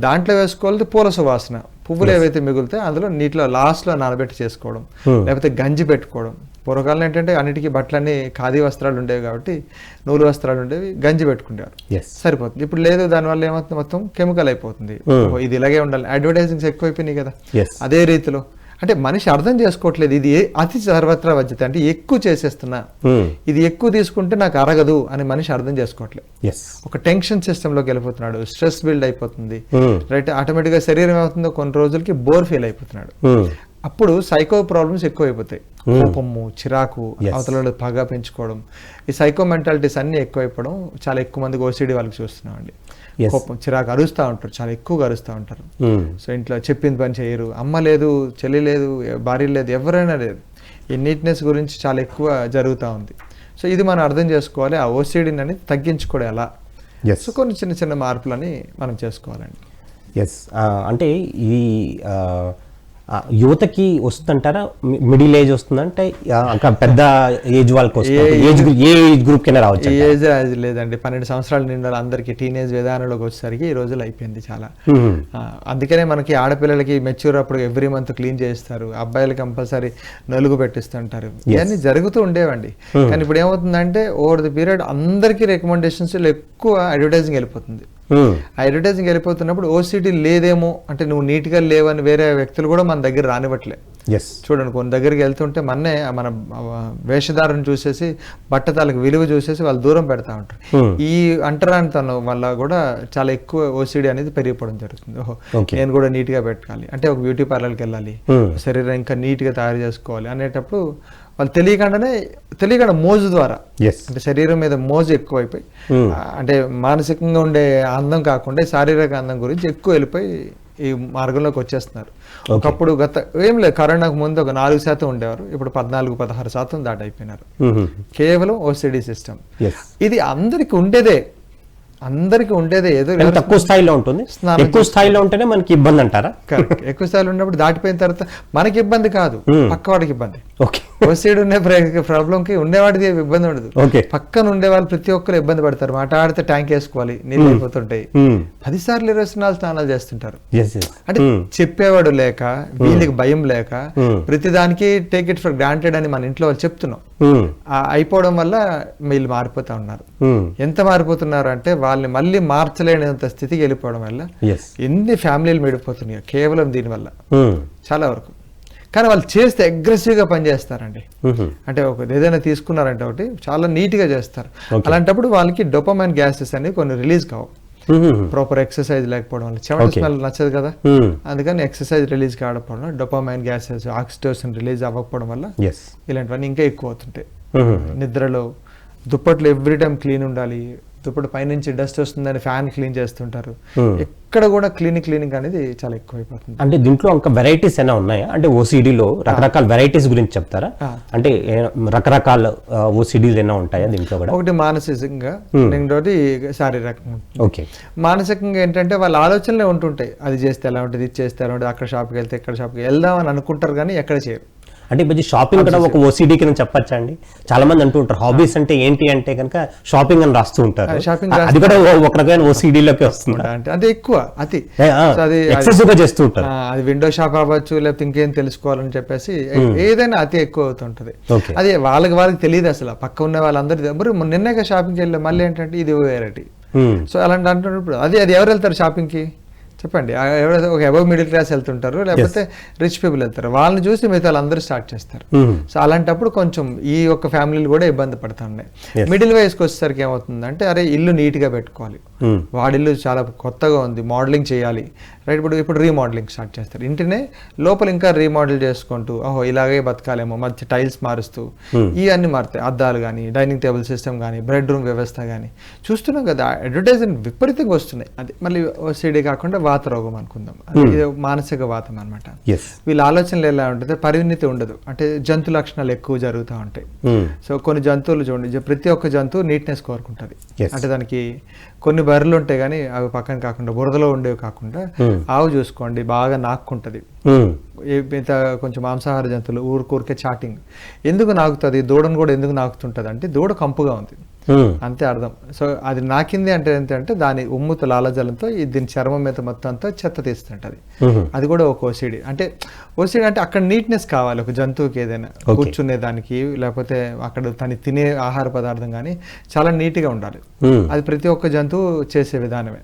దాంట్లో వేసుకోవాలి పూల సువాసన, పువ్వులు ఏవైతే మిగులుతాయి అందులో నీటిలో లాస్ట్ లో నానబెట్టి చేసుకోవడం, లేకపోతే గంజి పెట్టుకోవడం. పూర్వకాలం ఏంటంటే అన్నిటికీ బట్టలన్నీ ఖాదీ వస్త్రాలు ఉండేవి కాబట్టి, నూలు వస్త్రాలు ఉండేవి, గంజి పెట్టుకునేవారు, సరిపోతుంది. ఇప్పుడు లేదు, దానివల్ల ఏమవుతుంది, మొత్తం కెమికల్ అయిపోతుంది. ఇది ఇలాగే ఉండాలి, అడ్వర్టైజింగ్స్ ఎక్కువైపోయినాయి కదా. అదే రీతిలో అంటే మనిషి అర్థం చేసుకోవట్లేదు, ఇది అతి సర్వత్రా వజ్జత, అంటే ఎక్కువ చేసేస్తున్నా, ఇది ఎక్కువ తీసుకుంటే నాకు అరగదు అని మనిషి అర్థం చేసుకోవట్లేదు. ఒక టెన్షన్ సిస్టమ్ లోకి వెళ్ళిపోతున్నాడు, స్ట్రెస్ బిల్డ్ అయిపోతుంది, రైట్. ఆటోమేటిక్ గా శరీరం ఏమవుతుందో కొన్ని రోజులకి బోర్ ఫీల్ అయిపోతున్నాడు. అప్పుడు సైకో ప్రాబ్లమ్స్ ఎక్కువ అయిపోతాయి, కోపము, చిరాకు, అవతల పగ పెంచుకోవడం, ఈ సైకో మెంటాలిటీస్ అన్ని ఎక్కువైపోవడం చాలా ఎక్కువ మందికి ఓసిడి వాళ్ళకి చూస్తున్నాం అండి. కోపం, చిరాకు, అరుస్తూ ఉంటారు, చాలా ఎక్కువగా అరుస్తూ ఉంటారు. సో ఇంట్లో చెప్పింది పని చేయరు, అమ్మ లేదు, చెల్లి లేదు, భార్య లేదు, ఎవరైనా లేదు. ఈ నీట్నెస్ గురించి చాలా ఎక్కువ జరుగుతూ ఉంది. సో ఇది మనం అర్థం చేసుకోవాలి, ఆ ఓసిడిని అనేది తగ్గించుకోవడం ఎలా. సో కొన్ని చిన్న చిన్న మార్పులని మనం చేసుకోవాలండి. అంటే ఈ యువతకి వస్తుందంటారా, మిడిల్ ఏజ్ వస్తుందంటే పెద్ద ఏజ్ వాళ్ళకి వస్తుంది, ఏ ఏజ్ గ్రూప్ కింద రావచ్చు? ఏజ్ లేదండి, 12 సంవత్సరాల నిండా అందరికి టీనేజ్ విధానంలోకి వచ్చేసరికి ఈ రోజులు అయిపోయింది చాలా. అందుకనే మనకి ఆడపిల్లలకి మెచ్యూర్ అప్పుడు ఎవ్రీ మంత్ క్లీన్ చేస్తారు, అబ్బాయిలకి కంపల్సరీ నలుగు పెట్టిస్తుంటారు, ఇవన్నీ జరుగుతూ ఉండేవండి. కానీ ఇప్పుడు ఏమవుతుందంటే ఓవర్ ది పీరియడ్ అందరికీ రికమెండేషన్స్ ఎక్కువ అడ్వర్టైజింగ్ వెళ్ళిపోతుంది. అడ్వర్టైజింగ్ వెళ్ళిపోతున్నప్పుడు ఓసిటీ లేదేమో, అంటే నువ్వు నీట్గా లేవని వేరే వ్యక్తులు కూడా మన దగ్గర రానివ్వట్లే. చూడండి, కొన్ని దగ్గరికి వెళ్తుంటే మన వేషధారను చూసేసి, బట్టతాలకు విలువ చూసేసి వాళ్ళు దూరం పెడతా ఉంటారు. ఈ అంటరానితనం వల్ల కూడా చాలా ఎక్కువ ఓసిడి అనేది పెరిగిపోవడం జరుగుతుంది. ఓహో, నేను కూడా నీట్ గా పెట్టుకోవాలి అంటే ఒక బ్యూటీ పార్లర్కి వెళ్ళాలి, శరీరం ఇంకా నీట్ గా తయారు చేసుకోవాలి అనేటప్పుడు వాళ్ళు తెలియకుండా మోజు ద్వారా ఎస్ అంటే శరీరం మీద మోజు ఎక్కువైపోయి అంటే మానసికంగా ఉండే అందం కాకుండా శారీరక అందం గురించి ఎక్కువ వెళ్ళిపోయి ఈ మార్గంలోకి వచ్చేస్తున్నారు. ఒకప్పుడు ఏం లేదు, కరోనాకు ముందు ఒక 4% ఉండేవారు, ఇప్పుడు 14-16% దాటైపోయినారు. కేవలం ఓసిడి సిస్టమ్. ఇది అందరికి ఉండేదే ఏదో తక్కువ స్థాయిలో ఉంటుంది. ఎక్కువ స్థాయిలో ఉంటేనే మనకి ఇబ్బంది అంటారా? కరెక్ట్. ఎక్కువ స్థాయిలో ఉన్నప్పుడు దాటిపోయిన తర్వాత మనకి ఇబ్బంది కాదు, పక్కవాడికి ఇబ్బంది. ఓకే, ఓసిడి ఉండే ప్రాబ్లం కి ఉండేవాడికి ఇబ్బంది ఉండదు, పక్కన ఉండే వాళ్ళు ప్రతి ఒక్కరు ఇబ్బంది పడతారు. మాట్లాడితే ట్యాంక్ వేసుకోవాలి, నీళ్ళు అయిపోతుంటాయి, 10 సార్లు 24 స్నానాలు చేస్తుంటారు. అంటే చెప్పేవాడు లేక, వీళ్ళకి భయం లేక, ప్రతిదానికి టేక్ ఇట్ ఫర్ గ్రాంటెడ్ అని మన ఇంట్లో వాళ్ళు చెప్తున్నాం. అయిపోవడం వల్ల వీళ్ళు మారిపోతా ఉన్నారు. ఎంత మారిపోతున్నారు అంటే వాళ్ళని మళ్ళీ మార్చలేనంత స్థితికి వెళ్ళిపోవడం వల్ల ఎన్ని ఫ్యామిలీలు మిడిపోతున్నాయో కేవలం దీనివల్ల చాలా వరకు. కానీ వాళ్ళు చేస్తే అగ్రెసివ్ గా పనిచేస్తారండి. అంటే ఏదైనా తీసుకున్నారంటే ఒకటి చాలా నీట్ గా చేస్తారు. అలాంటప్పుడు వాళ్ళకి డోపమైన్ గ్యాసెస్ అనేవి కొన్ని రిలీజ్ కావు. ప్రాపర్ ఎక్సర్సైజ్ లేకపోవడం వల్ల చెమట స్మెల్ నచ్చదు కదా, అందుకని ఎక్సర్సైజ్ రిలీజ్ కావడం, డోపమైన్ గ్యాసెస్, ఆక్సిటోసిన్ రిలీజ్ అవ్వకపోవడం వల్ల ఇలాంటివన్నీ ఇంకా ఎక్కువ అవుతుంటాయి. నిద్రలో దుప్పట్లు ఎవ్రీ టైం క్లీన్ ఉండాలి, దుప్పటి పైనుంచి డస్ట్ వస్తుందని ఫ్యాన్ క్లీన్ చేస్తుంటారు. ఎక్కడ కూడా క్లీనింగ్ అనేది చాలా ఎక్కువైపోతుంది. అంటే దీంట్లో ఇంకా వెరైటీస్ ఏమైనా ఉన్నాయా? అంటే ఓసిడిలో రకరకాల వెరైటీస్ గురించి చెప్తారా? అంటే రకరకాల ఓసిడీలు ఏమైనా ఉంటాయా దీంట్లో కూడా? ఒకటి మానసికంగా, రెండోది శారీరకంగా. ఓకే, మానసికంగా ఏంటంటే వాళ్ళ ఆలోచనలే ఉంటుంటాయి, అది చేస్తే ఎలా ఉంటుంది, ఇది చేస్తే ఎలా ఉంటుంది, అక్కడ షాప్కి వెళ్తే ఇక్కడ షాప్కి వెళ్దాం అని అనుకుంటారు కానీ ఎక్కడ చేయరు. అంటే ఇప్పుడు షాపింగ్ కూడా ఒక ఓసిడీ కింద చెప్పచ్చా అండి? చాలా మంది అంటూ ఉంటారు హాబీస్ అంటే ఏంటి అంటే కనుక షాపింగ్ అని రాస్తూ ఉంటారు. అది కూడా ఒక రకమైన ఓసిడీలోకి వస్తుంది. అంటే ఎక్కువ అది ఎక్సెసివ్ గా చేస్తూ ఉంటారు. అది విండో షాప్ అవ్వచ్చు, లేకపోతే ఇంకేం తెలుసుకోవాలని చెప్పేసి ఏదైనా అతి ఎక్కువ అవుతుంటది. అది వాళ్ళకి తెలియదు అసలు. పక్క ఉన్న వాళ్ళందరూ నిన్నగా షాపింగ్కి వెళ్ళి మళ్ళీ ఏంటంటే ఇది వెరైటీ. సో అలాంటి అంటున్నప్పుడు అది ఎవరు వెళ్తారు షాపింగ్ కి చెప్పండి? ఎవరైతే ఒక అబవ్ మిడిల్ క్లాస్ వెళ్తుంటారు, లేకపోతే రిచ్ పీపుల్ వెళ్తారు, వాళ్ళని చూసి మిగతా వాళ్ళందరూ స్టార్ట్ చేస్తారు. సో అలాంటప్పుడు కొంచెం ఈ యొక్క ఫ్యామిలీలు కూడా ఇబ్బంది పడుతున్నాయి. మిడిల్ వయస్కి వచ్చేసరికి ఏమవుతుందంటే అరే ఇల్లు నీట్ గా పెట్టుకోవాలి, వాడిల్లు చాలా కొత్తగా ఉంది, మోడలింగ్ చేయాలి, రైట్? ఇప్పుడు రీమోడలింగ్ స్టార్ట్ చేస్తారు. ఇంటినే లోపల ఇంకా రీమోడల్ చేసుకుంటూ ఓహో ఇలాగే బతకాలేమో, మంచి టైల్స్ మారుస్తూ ఇవన్నీ మారుతాయి. అద్దాలు కానీ, డైనింగ్ టేబుల్ సిస్టమ్ కానీ, బెడ్ రూమ్ వ్యవస్థ కానీ చూస్తున్నాం కదా, అడ్వర్టైజ్మెంట్ విపరీతంగా వస్తున్నాయి. అది మళ్ళీ ఓసిడి కాకుండా వాత రోగం అనుకుందాం, ఇది మానసిక వాతం అనమాట. వీళ్ళ ఆలోచనలు ఎలా ఉంటుంది, పరిణితి ఉండదు, అంటే జంతు లక్షణాలు ఎక్కువ జరుగుతూ ఉంటాయి. సో కొన్ని జంతువులు చూడండి, ప్రతి ఒక్క జంతువు నీట్నెస్ కోరుకుంటుంది. అంటే దానికి కొన్ని బర్రెలు ఉంటాయి కానీ అవి పక్కన కాకుండా బురదలో ఉండేవి కాకుండా, ఆవు చూసుకోండి బాగా నాక్కుంటది. కొంచెం మాంసాహార జంతువులు ఊరికే చాటింగ్ ఎందుకు నాకుతుంది, దూడను కూడా ఎందుకు నాకుతుంటది అంటే దూడ కంపుగా ఉంది అంతే అర్థం. సో అది నాకింది అంటే ఏంటంటే దాని ఉమ్ముతో లాలజలంతో దీని చర్మం మీద మొత్తం అంతా చెత్త తీస్తుంటది. అది కూడా ఒక ఓసిడి. అంటే ఓసిడి అంటే అక్కడ నీట్నెస్ కావాలి ఒక జంతువుకి, ఏదైనా కూర్చునే దానికి లేకపోతే అక్కడ తను తినే ఆహార పదార్థం కానీ చాలా నీట్ గా ఉండాలి. అది ప్రతి ఒక్క జంతువు చేసే విధానమే.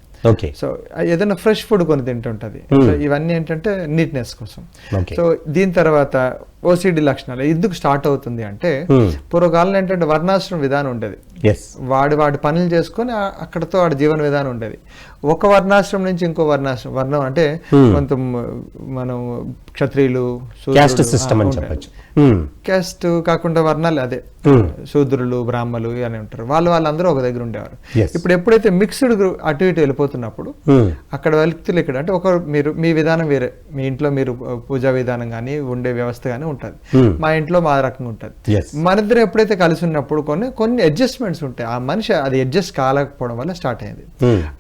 సో ఏదైనా ఫ్రెష్ ఫుడ్ కొని తింటుంటది. సో ఇవన్నీ ఏంటంటే నీట్నెస్ కోసం. సో దీని తర్వాత ఓసిడి లక్షణాలు ఎందుకు స్టార్ట్ అవుతుంది అంటే పూర్వకాలంలో ఏంటంటే వర్ణాశ్రమ విధానం ఉండేది. వాడి పనులు చేసుకొని అక్కడతో వాడి జీవన విధానం ఉండేది. ఒక వర్ణాశ్రమం నుంచి ఇంకో వర్ణం అంటే కొంత మనం క్షత్రియులు, క్యాస్ట్ కాకుండా వర్ణాలు అదే శూద్రులు, బ్రాహ్మలు ఇవన్నీ ఉంటారు. వాళ్ళందరూ ఒక దగ్గర ఉండేవారు. ఇప్పుడు ఎప్పుడైతే మిక్స్డ్ అటు ఇటు వెళ్ళిపోతున్నప్పుడు అక్కడ వ్యక్తులు ఇక్కడ అంటే మీరు మీ విధానం వేరే, మీ ఇంట్లో మీరు పూజా విధానం కానీ ఉండే వ్యవస్థ కానీ ఉంటుంది, మా ఇంట్లో మా రకంగా ఉంటుంది. మన ఇద్దరు ఎప్పుడైతే కలిసి ఉన్నప్పుడు కొన్ని అడ్జస్ట్మెంట్స్ ఉంటాయి. ఆ మనిషి అది అడ్జస్ట్ కాలేకపోవడం వల్ల స్టార్ట్ అయింది.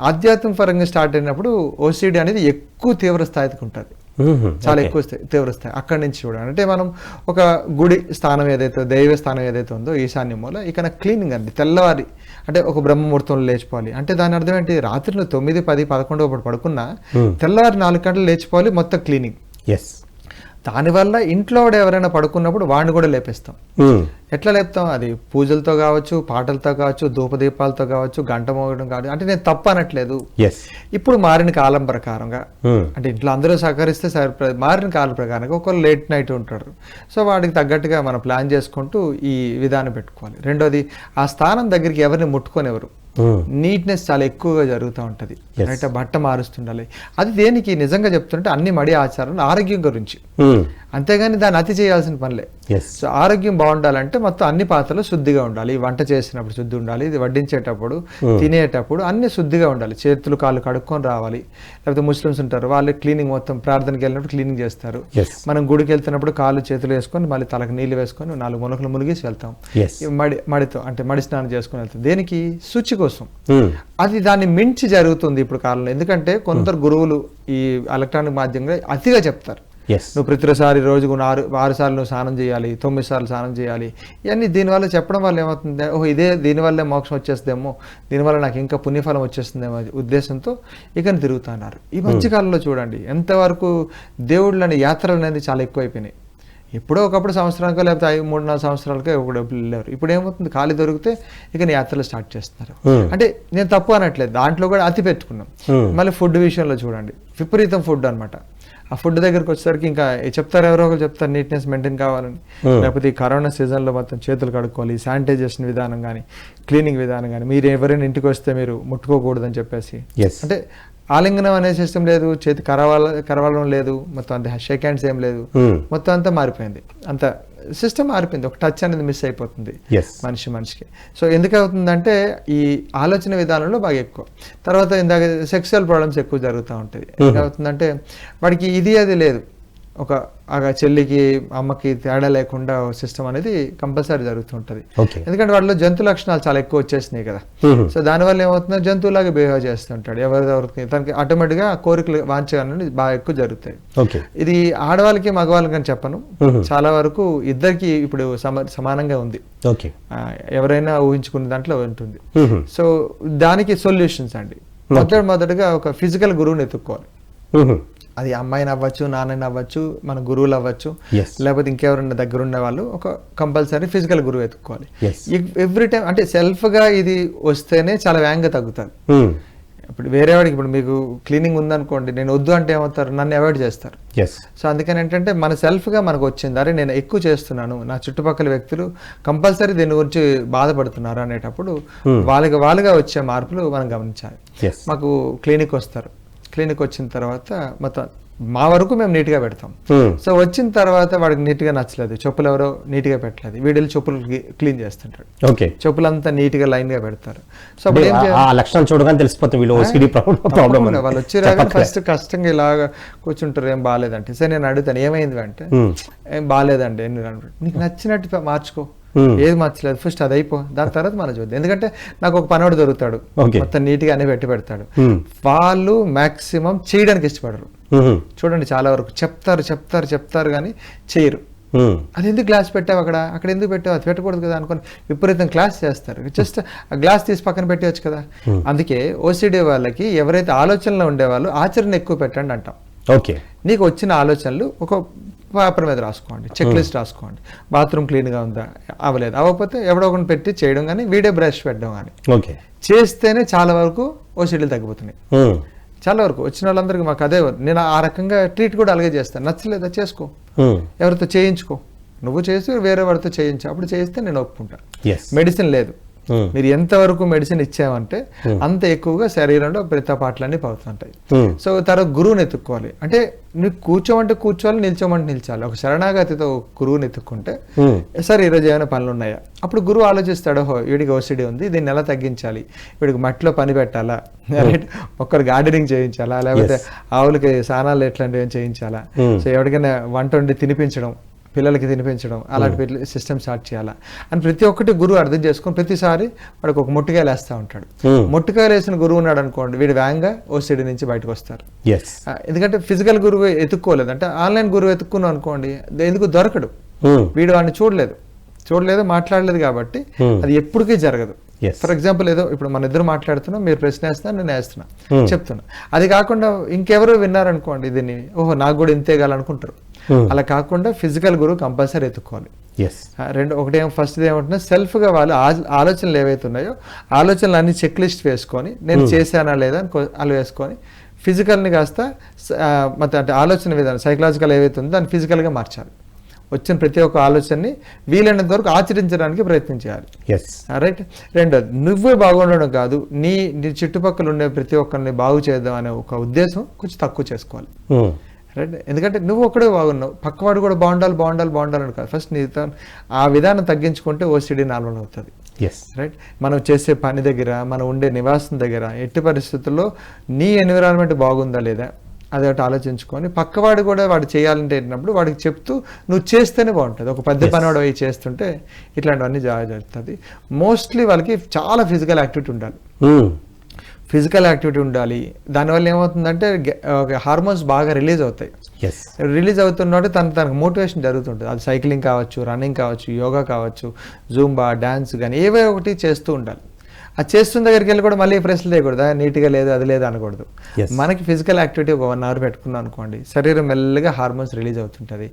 ఆధ్యాత్మిక పరంగా స్టార్ట్ అయినప్పుడు ఓసిడి అనేది ఎక్కువ తీవ్ర స్థాయికి ఉంటుంది, చాలా ఎక్కువ తీవ్ర స్థాయి. అక్కడి నుంచి చూడండి అంటే మనం ఒక గుడి స్థానం ఏదైతే దైవ స్థానం ఏదైతే ఉందో ఈశాన్య మూల ఇక్కడ క్లీనింగ్ అండి. తెల్లవారి అంటే ఒక బ్రహ్మముహూర్తంలో లేచిపోవాలి అంటే దాని అర్థం ఏంటి, రాత్రిలో 9, 10, 11 పడుకున్నా తెల్లవారి 4 గంటలు లేచిపోవాలి, మొత్తం క్లీనింగ్. దానివల్ల ఇంట్లో ఎవరైనా పడుకున్నప్పుడు వాడిని కూడా లేపేస్తాం. ఎట్లా లేపుతాం, అది పూజలతో కావచ్చు, పాటలతో కావచ్చు, ధూపదీపాలతో కావచ్చు, గంట మోగడం కావచ్చు. అంటే నేను తప్పు అనట్లేదు. ఇప్పుడు మారిన కాలం ప్రకారంగా అంటే ఇంట్లో అందరూ సహకరిస్తే మారిన కాలం ప్రకారంగా ఒకరు లేట్ నైట్ ఉంటారు. సో వాడికి తగ్గట్టుగా మనం ప్లాన్ చేసుకుంటూ ఈ విధానం పెట్టుకోవాలి. రెండోది ఆ స్థానం దగ్గరికి ఎవరిని ముట్టుకొనివ్వరు. నీట్నెస్ చాలా ఎక్కువగా జరుగుతూ ఉంటుంది. బట్ట మారుస్తుండాలి. అది దేనికి నిజంగా చెప్తుంటే అన్ని మడి ఆచారాలు ఆరోగ్యం గురించి. అంతేగాని దాన్ని అతి చేయాల్సిన పనిలే. ఎస్. సో ఆరోగ్యం బాగుండాలంటే మొత్తం అన్ని పాత్రలు శుద్ధిగా ఉండాలి. వంట చేసినప్పుడు శుద్ధి ఉండాలి, ఇది వడ్డించేటప్పుడు తినేటప్పుడు అన్ని శుద్ధిగా ఉండాలి. చేతులు కాళ్ళు కడుక్కొని రావాలి. లేకపోతే ముస్లిమ్స్ ఉంటారు, వాళ్ళు క్లీనింగ్ మొత్తం ప్రార్థనకి వెళ్ళినప్పుడు క్లీనింగ్ చేస్తారు. మనం గుడికి వెళ్తున్నప్పుడు కాళ్ళు చేతులు వేసుకొని మళ్ళీ తలకు నీళ్ళు వేసుకొని 4 మునకలు మునిగేసి వెళ్తాం. మడితో అంటే మడి స్నానం చేసుకొని వెళ్తాం. దేనికి? శుచి కోసం. అది దాన్ని మించి జరుగుతుంది ఇప్పుడు కాలంలో. ఎందుకంటే కొందరు గురువులు ఈ ఎలక్ట్రానిక్ మాధ్యమంగా అతిగా చెప్తారు. నువ్వు ప్రతిసారి రోజుకు 6 సార్లు నువ్వు స్నానం చేయాలి, 9 సార్లు స్నానం చేయాలి. ఇవన్నీ దీనివల్ల చెప్పడం వల్ల ఏమవుతుంది, ఓహో ఇదే దీనివల్లే మోక్షం వచ్చేస్తుందేమో, దీనివల్ల నాకు ఇంకా పుణ్యఫలం వచ్చేస్తుందేమో ఉద్దేశంతో ఇక తిరుగుతున్నారు. ఈ మధ్యకాలంలో చూడండి ఎంతవరకు దేవుళ్ళని యాత్రలు అనేది చాలా ఎక్కువైపోయినాయి. ఎప్పుడో ఒకప్పుడు సంవత్సరానికో లేకపోతే 3-4 సంవత్సరాలకే ఒకడు వెళ్ళారు. ఇప్పుడు ఏమవుతుంది, ఖాళీ దొరికితే ఇక యాత్రలు స్టార్ట్ చేస్తున్నారు. అంటే నేను తప్పు అనట్లేదు, దాంట్లో కూడా అతి పెట్టుకున్నాం. మళ్ళీ ఫుడ్ విషయంలో చూడండి, విపరీతం ఫుడ్ అనమాట. ఆ ఫుడ్ దగ్గరకు వచ్చేసరికి ఇంకా చెప్తారు, ఎవరో ఒకరు చెప్తారు నీట్నెస్ మెయింటైన్ కావాలని. లేకపోతే ఈ కరోనా సీజన్లో మొత్తం చేతులు కడుక్కోవాలి, శానిటైజేషన్ విధానం కానీ క్లీనింగ్ విధానం కానీ, మీరు ఎవరైనా ఇంటికి వస్తే మీరు ముట్టుకోకూడదని చెప్పేసి. అంటే ఆలింగనం అనే సిస్టమ్ లేదు, చేతి కరవాలం లేదు, మొత్తం అంత షేక్ హ్యాండ్స్ ఏం లేదు, మొత్తం అంతా మారిపోయింది. అంత సిస్టమ్ మారిపోయింది. ఒక టచ్ అనేది మిస్ అయిపోతుంది మనిషికి. సో ఎందుకు అవుతుందంటే ఈ ఆలోచన విధానంలో బాగా ఎక్కువ. తర్వాత ఇందాక సెక్సువల్ ప్రాబ్లమ్స్ ఎక్కువ జరుగుతూ ఉంటుంది. ఏమవుతుందంటే వాడికి ఇది అది లేదు, ఒక చెల్లికి అమ్మకి తేడా లేకుండా సిస్టమ్ అనేది కంపల్సరీ జరుగుతుంటది. ఎందుకంటే వాటిలో జంతు లక్షణాలు చాలా ఎక్కువ వచ్చేసినాయి కదా. సో దానివల్ల ఏమవుతుందో జంతువులాగా బిహేవ్ చేస్తుంటాడు. ఎవరికి తనకి ఆటోమేటిక్ గా కోరికలు వాంఛలు బాగా ఎక్కువ జరుగుతాయి. ఇది ఆడవాళ్ళకి మగవాళ్ళకి అని చెప్పను, చాలా వరకు ఇద్దరికి ఇప్పుడు సమానంగా ఉంది. ఎవరైనా ఊహించుకునే దాంట్లో ఉంటుంది. సో దానికి సొల్యూషన్స్ అండి, మొదటగా ఒక ఫిజికల్ గురువుని ఎత్తుక్కోవాలి. అది అమ్మాయిని అవ్వచ్చు, నాన్నని అవ్వచ్చు, మన గురువులు అవ్వచ్చు, లేకపోతే ఇంకెవరైనా దగ్గర ఉన్న వాళ్ళు ఒక కంపల్సరీ ఫిజికల్ గురువు ఎత్తుకోవాలి. ఎవ్రీ టైం అంటే సెల్ఫ్ గా ఇది వస్తేనే చాలా వేగంగా తగ్గుతారు. ఇప్పుడు వేరే వాడికి, ఇప్పుడు మీకు క్లీనింగ్ ఉందనుకోండి, నేను వద్దు అంటే ఏమవుతారు, నన్ను అవాయిడ్ చేస్తారు. సో అందుకని ఏంటంటే మన సెల్ఫ్ గా మనకు వచ్చింది, అరే నేను ఎక్కువ చేస్తున్నాను, నా చుట్టుపక్కల వ్యక్తులు కంపల్సరీ దీని గురించి బాధపడుతున్నారు అనేటప్పుడు వాళ్ళుగా వచ్చే మార్పులు మనం గమనించాలి. మాకు క్లినిక్ వస్తారు, క్లినిక్ వచ్చిన తర్వాత మొత్తం మా వరకు మేము నీట్గా పెడతాం. సో వచ్చిన తర్వాత వాడికి నీట్గా నచ్చలేదు, చెప్పులు ఎవరో నీట్గా పెట్టలేదు, వీడియోలు చెప్పులు క్లీన్ చేస్తుంటాడు. చెప్పులంతా నీట్గా లైన్గా పెడతారు. సో లక్షణాలు చూడగానే తెలిసిపోతుంది వాళ్ళు వచ్చి ఫస్ట్ కష్టంగా ఇలాగా కూర్చుంటారు, ఏం బాగాలేదంటే. సరే నేను అడుగుతాను ఏమైంది అంటే, ఏం బాగాలేదండి, నీకు నచ్చినట్టు మార్చుకో, ఏది మార్చలేదు ఫస్ట్ అది అయిపో, దాని తర్వాత మన చూద్దాం. ఎందుకంటే నాకు ఒక పనోడు దొరుకుతాడు, మొత్తం నీట్గా అన్ని పెట్టి పెడతాడు. వాళ్ళు మాక్సిమం చేయడానికి ఇష్టపడరు. చూడండి చాలా వరకు చెప్తారు కానీ చేయరు. అది ఎందుకు గ్లాస్ పెట్టావు, అక్కడ ఎందుకు పెట్టావు, అది పెట్టకూడదు కదా అనుకుని విపరీతం క్లాస్ చేస్తారు. జస్ట్ ఆ గ్లాస్ తీసి పక్కన పెట్టవచ్చు కదా. అందుకే ఓసిడి వాళ్ళకి ఎవరైతే ఆలోచనలో ఉండేవాళ్ళు ఆచరణ ఎక్కువ పెట్టండి అంటాం. నీకు వచ్చిన ఆలోచనలు ఒక పేపర్ మీద రాసుకోండి, చెక్ లిస్ట్ రాసుకోండి. బాత్రూమ్ క్లీన్గా ఉందా, అవ్వలేదు, అవ్వకపోతే ఎవడో ఒకటి పెట్టి చేయడం కానీ, వీడియో బ్రష్ పెట్టడం కానీ చేస్తేనే చాలా వరకు ఓసిడీలు తగ్గిపోతున్నాయి. చాలా వరకు వచ్చిన వాళ్ళందరికీ మాకు అదే, నేను ఆ రకంగా ట్రీట్ కూడా అలాగే చేస్తాను. నచ్చలేదా చేసుకో, ఎవరితో చేయించుకో, నువ్వు చేసి వేరే వాడితో చేయించు, అప్పుడు చేయిస్తే నేను ఒప్పుకుంటా. మెడిసిన్ లేదు, మీరు ఎంతవరకు మెడిసిన్ ఇచ్చామంటే అంత ఎక్కువగా శరీరంలో ప్రతి పాటలన్నీ పడుతుంటాయి. సో తర్వాత గురువుని ఎత్తుక్కోవాలి. అంటే నువ్వు కూర్చోమంటే కూర్చోవాలి, నిల్చోమంటే నిల్చాలి. ఒక శరణాగతితో గురువుని ఎత్తుక్కుంటే, సరే ఈరోజు ఏమైనా పనులు ఉన్నాయా, అప్పుడు గురువు ఆలోచిస్తాడు, వీడికి ఓసిడి ఉంది, దీన్ని ఎలా తగ్గించాలి, వీడికి మట్టిలో పని పెట్టాలా, ఒక్కరు గార్డెనింగ్ చేయించాలా, లేకపోతే ఆవులకి స్నానాలు ఎట్లాంటివి చేయించాలా, సో ఎవరికైనా వంట వండి తినిపించడం, పిల్లలకి తినిపించడం, అలాంటి సిస్టమ్ స్టార్ట్ చేయాలా అని ప్రతి ఒక్కటి గురువు అర్థం చేసుకుని ప్రతిసారి వాడికి ఒక మొట్టికాయలు వేస్తూ ఉంటాడు. మొట్టికాయలు వేసిన గురువు ఉన్నాడు అనుకోండి, వీడు వేగంగా ఓసిడి నుంచి బయటకు వస్తారు. ఎందుకంటే ఫిజికల్ గురువు ఎత్తుక్కోలేదు, అంటే ఆన్లైన్ గురువు ఎత్తుక్కున్నాం అనుకోండి, ఎందుకు దొరకడు, వీడు వాడిని చూడలేదు మాట్లాడలేదు కాబట్టి అది ఎప్పటికీ జరగదు. ఫర్ ఎగ్జాంపుల్ ఏదో ఇప్పుడు మన ఇద్దరు మాట్లాడుతున్నాం, మీరు ప్రశ్న వేస్తున్నా, నేను వేస్తున్నా, చెప్తున్నా. అది కాకుండా ఇంకెవరో విన్నారనుకోండి దీన్ని, ఓహో నాకు కూడా ఇంతే కాలనుకుంటారు. అలా కాకుండా ఫిజికల్ గురువు కంపల్సరీ ఎత్తుకోవాలి. ఒకటి ఫస్ట్ ఏమంటున్నా, సెల్ఫ్ గా వాళ్ళు ఆలోచనలు ఏవైతే ఉన్నాయో ఆలోచనలు అన్ని చెక్ లిస్ట్ వేసుకొని, నేను చేశానా లేదా అని అలా వేసుకొని, ఫిజికల్ని కాస్త అంటే ఆలోచన విధానం సైకలాజికల్ ఏవైతే ఉందో దాన్ని ఫిజికల్గా మార్చాలి. వచ్చిన ప్రతి ఒక్క ఆలోచనని వీలైనంత వరకు ఆచరించడానికి ప్రయత్నం చేయాలి. రైట్. రెండోది, నువ్వే బాగుండడం కాదు, నీ చుట్టుపక్కల ఉండే ప్రతి ఒక్కరిని బాగు చేద్దాం అనే ఒక ఉద్దేశం కొంచెం తక్కువ చేసుకోవాలి. రైట్. ఎందుకంటే నువ్వు ఒక్కడే బాగున్నావు, పక్కవాడు కూడా బాగుండాలి అని కాదు. ఫస్ట్ నీతో ఆ విధానం తగ్గించుకుంటే ఓసిడి నార్మల్ అవుతుంది. రైట్. మనం చేసే పని దగ్గర, మనం ఉండే నివాసం దగ్గర ఎట్టి పరిస్థితుల్లో నీ ఎన్విరాన్మెంట్ బాగుందా లేదా అది ఒకటి ఆలోచించుకొని, పక్కవాడు కూడా వాడు చేయాలంటే ఏంటప్పుడు వాడికి చెప్తూ నువ్వు చేస్తేనే బాగుంటుంది. ఒక పెద్ద పని వాడు అవి చేస్తుంటే ఇట్లాంటివన్నీ జరుగుతుంది. మోస్ట్లీ వాళ్ళకి చాలా ఫిజికల్ యాక్టివిటీ ఉండాలి. ఫిజికల్ యాక్టివిటీ ఉండాలి. దానివల్ల ఏమవుతుందంటే హార్మోన్స్ బాగా రిలీజ్ అవుతాయి. రిలీజ్ అవుతున్నట్టు తనకు మోటివేషన్ జరుగుతుంటుంది. అది సైక్లింగ్ కావచ్చు, రన్నింగ్ కావచ్చు, యోగా కావచ్చు, జూంబా, డాన్స్ కానీ ఏవో ఒకటి చేస్తూ ఉండాలి. అది చేస్తున్న దగ్గరికి వెళ్ళి కూడా మళ్ళీ ప్రశ్నలు చేయకూడదు, నీట్గా లేదు అది లేదు అనకూడదు. మనకి ఫిజికల్ యాక్టివిటీ ఒక 1 hour పెట్టుకున్నాం అనుకోండి, శరీరం మెల్లగా హార్మోన్స్ రిలీజ్ అవుతుంటుంది.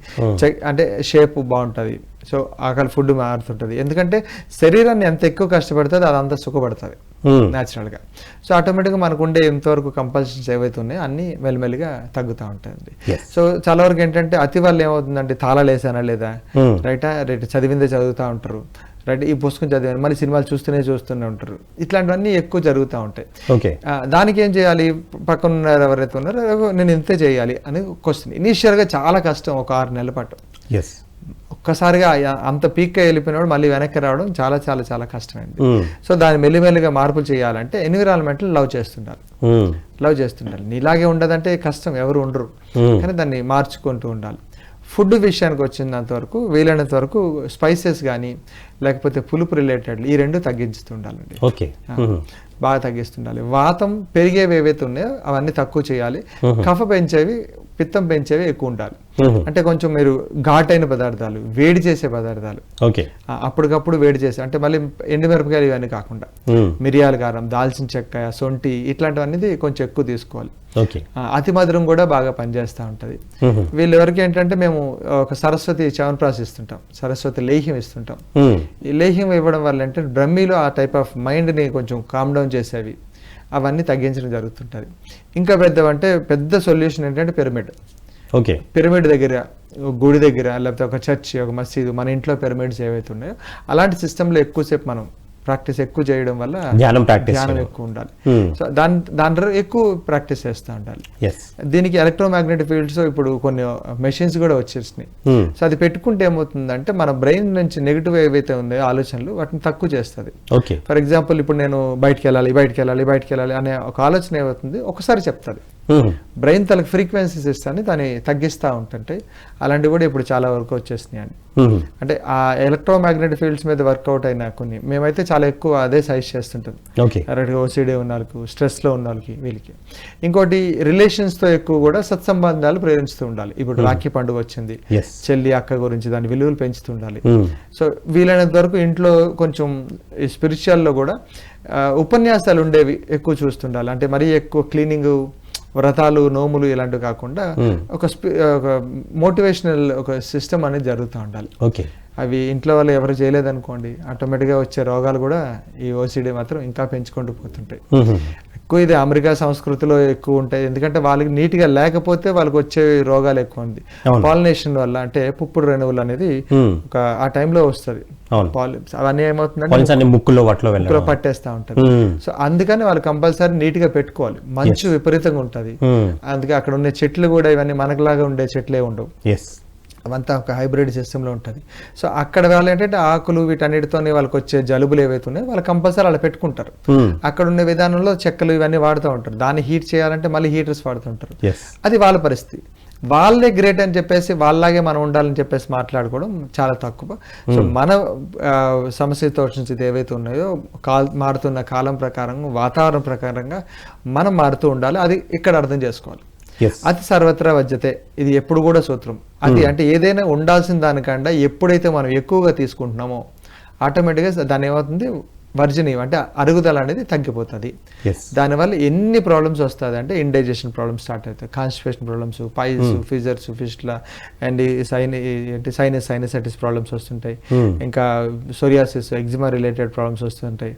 అంటే షేప్ బాగుంటుంది. సో ఆకలి ఫుడ్ మారుతుంటుంది. ఎందుకంటే శరీరాన్ని ఎంత ఎక్కువ కష్టపడుతుంది అదంతా సుఖపడుతుంది న్యాచురల్గా. సో ఆటోమేటిక్గా మనకు ఉండే ఎంతవరకు కంపల్షన్స్ ఏవైతే ఉన్నాయో అన్నీ మెల్లిమెల్లిగా తగ్గుతూ ఉంటుంది. సో చాలా వరకు ఏంటంటే అతి వల్ల ఏమవుతుందంటే తాళాలు వేసానా లేదా, రైటా రైట్ చదివిందే చదువుతూ ఉంటారు, రైట్ ఈ పుస్తకం చదివాను మళ్ళీ సినిమాలు చూస్తూనే ఉంటారు. ఇట్లాంటివన్నీ ఎక్కువ జరుగుతూ ఉంటాయి. దానికి ఏం చేయాలి, పక్కన ఉన్నారు ఎవరైతే ఉన్నారో నేను ఇంతే చేయాలి అని క్వశ్చన్. ఇనీషియల్గా చాలా కష్టం, ఒక 6 నెలల పాటు. ఒక్కసారిగా అంత పీక్గా వెళ్ళిపోయినప్పుడు మళ్ళీ వెనక్కి రావడం చాలా చాలా చాలా కష్టమైంది. సో దాన్ని మెల్లిమెల్లిగా మార్పులు చేయాలంటే ఎన్విరాన్మెంట్ లవ్ చేస్తుండాలి. నీలాగే ఉండదంటే కష్టం, ఎవరు ఉండరు. కానీ దాన్ని మార్చుకుంటూ ఉండాలి. ఫుడ్ విషయానికి వచ్చినంత వరకు వీలైనంత వరకు స్పైసెస్ కానీ లేకపోతే పులుపు రిలేటెడ్ ఈ 2 తగ్గించుతుండాలండి. బాగా తగ్గిస్తుండాలి. వాతం పెరిగేవి ఏవైతే ఉన్నాయో అవన్నీ తక్కువ చేయాలి. కఫ పెంచేవి, పిత్తం పెంచేవి ఎక్కువ ఉండాలి. అంటే కొంచెం మీరు ఘాటైన పదార్థాలు, వేడి చేసే పదార్థాలు, అప్పటికప్పుడు వేడి చేసే, అంటే మళ్ళీ ఎండుమిరపకాయలు ఇవన్నీ కాకుండా మిరియాల కారం, దాల్చిన చెక్క, సొంటి ఇట్లాంటివన్నీ కొంచెం ఎక్కువ తీసుకోవాలి. అతి మధురం కూడా బాగా పనిచేస్తూ ఉంటుంది. వీళ్ళు ఎవరికి ఏంటంటే మేము ఒక సరస్వతి చ్యవనప్రాశ్ ఇస్తుంటాం, సరస్వతి లేహ్యం ఇస్తుంటాం. ఈ లేహ్యం ఇవ్వడం వల్ల అంటే బ్రహ్మీలో ఆ టైప్ ఆఫ్ మైండ్ని కొంచెం కామ్ డౌన్ చేసేవి అవన్నీ తగ్గించడం జరుగుతుంటుంది. ఇంకా పెద్ద సొల్యూషన్ ఏంటంటే పిరమిడ్ దగ్గర, గుడి దగ్గర, లేకపోతే ఒక చర్చ్, ఒక మసీదు, మన ఇంట్లో పిరమిడ్స్ ఏవైతే ఉన్నాయో అలాంటి సిస్టంలో ఎక్కువసేపు మనం ప్రాక్టీస్ ఎక్కువ చేయడం వల్ల ధ్యానం ఎక్కువ ఉండాలి. సో దాంట్లో ఎక్కువ ప్రాక్టీస్ చేస్తూ ఉండాలి. దీనికి ఎలక్ట్రోమాగ్నెటిక్ ఫీల్డ్స్ ఇప్పుడు కొన్ని మెషిన్స్ కూడా వచ్చేసినాయి. సో అది పెట్టుకుంటే ఏమవుతుందంటే మన బ్రెయిన్ నుంచి నెగిటివ్ ఏవైతే ఉన్నాయో ఆలోచనలు వాటిని తక్కువ చేస్తుంది. ఫర్ ఎగ్జాంపుల్ ఇప్పుడు నేను బయటికి వెళ్ళాలి అనే ఒక ఆలోచన ఏమవుతుంది ఒకసారి చెప్తుంది. బ్రెయిన్ తనకు ఫ్రీక్వెన్సీస్ ఇస్తాను దాన్ని తగ్గిస్తూ ఉంటుంటే అలాంటివి కూడా ఇప్పుడు చాలా వరకు వచ్చేసినాయి అండి. అంటే ఆ ఎలక్ట్రోమాగ్నెటిక్ ఫీల్డ్స్ మీద వర్కౌట్ అయినా కొన్ని మేమైతే చాలా ఎక్కువ అదే సజెస్ట్ చేస్తుంటాం. ఓసిడి ఉన్న వాళ్ళకి, స్ట్రెస్లో ఉన్న వాళ్ళకి, వీళ్ళకి. ఇంకోటి రిలేషన్స్తో ఎక్కువ కూడా సత్సంబంధాలు ప్రేరించుతూ ఉండాలి. ఇప్పుడు రాఖీ పండుగ వచ్చింది, చెల్లి అక్క గురించి దాని విలువలు పెంచుతూ ఉండాలి. సో వీలైనంత వరకు ఇంట్లో కొంచెం స్పిరిచువల్లో కూడా ఉపన్యాసాలు ఉండేవి ఎక్కువ చూస్తుండాలి. అంటే మరీ ఎక్కువ క్లీనింగ్, వ్రతాలు, నోములు ఇలాంటివి కాకుండా ఒక మోటివేషనల్ ఒక సిస్టమ్ అనేది జరుగుతూ ఉండాలి. అవి ఇంట్లో వాళ్ళు ఎవరు చేయలేదనుకోండి ఆటోమేటిక్గా వచ్చే రోగాలు కూడా ఈ ఓసిడి మాత్రం ఇంకా పెంచుకుంటూ పోతుంటాయి. ఎక్కువ ఇది అమెరికా సంస్కృతిలో ఎక్కువ ఉంటాయి. ఎందుకంటే వాళ్ళకి నీట్గా లేకపోతే వాళ్ళకి వచ్చే రోగాలు ఎక్కువ ఉంది. పాలినేషన్ వల్ల, అంటే పుప్పుడు రేణువులు అనేది ఒక ఆ టైంలో వస్తుంది. అవన్నీ ఏమవుతుందంటే ముక్కులో పట్టేస్తా ఉంటారు. సో అందుకని వాళ్ళు కంపల్సరీ నీట్ గా పెట్టుకోవాలి. మంచు విపరీతంగా ఉంటుంది. అందుకే అక్కడ ఉండే చెట్లు కూడా ఇవన్నీ మనకులాగా ఉండే చెట్లే ఉండవు, అవంతా ఒక హైబ్రిడ్ సిస్టంలో ఉంటుంది. సో అక్కడ వాళ్ళు ఏంటంటే ఆకులు వీటన్నిటితోనే వాళ్ళకి వచ్చే జలుబులు ఏవైతే ఉన్నాయో వాళ్ళు కంపల్సరీ అలా పెట్టుకుంటారు. అక్కడ ఉండే విధానంలో చెక్కలు ఇవన్నీ వాడుతూ ఉంటారు. దాన్ని హీట్ చేయాలంటే మళ్ళీ హీటర్స్ వాడుతుంటారు. అది వాళ్ళ పరిస్థితి. వాళ్ళే గ్రేట్ అని చెప్పేసి వాళ్ళలాగే మనం ఉండాలని చెప్పేసి మాట్లాడుకోవడం చాలా తక్కువ. సో మన సమశీతోష్ణ స్థితి ఏవైతే ఉన్నాయో మారుతున్న కాలం ప్రకారం, వాతావరణం ప్రకారంగా మనం మారుతూ ఉండాలి. అది ఇక్కడ అర్థం చేసుకోవాలి. అతి సర్వత్రా వజ్యతే, ఇది ఎప్పుడు కూడా సూత్రం. అది అంటే ఏదైనా ఉండాల్సిన దానికంటే ఎప్పుడైతే మనం ఎక్కువగా తీసుకుంటున్నామో ఆటోమేటిక్గా దాని ఏమవుతుంది, వర్జనీయం అంటే అరుగుదల అనేది తగ్గిపోతుంది. దానివల్ల ఎన్ని ప్రాబ్లమ్స్ వస్తుంది అంటే ఇండైజెషన్ ప్రాబ్లమ్స్ స్టార్ట్ అవుతాయి, constipation problems, piles, fissures, fistula and sinusitis problems వస్తుంటాయి. ఇంకా సోరియాసిస్, ఎగ్జిమా రిలేటెడ్ ప్రాబ్లమ్స్ వస్తుంటాయి.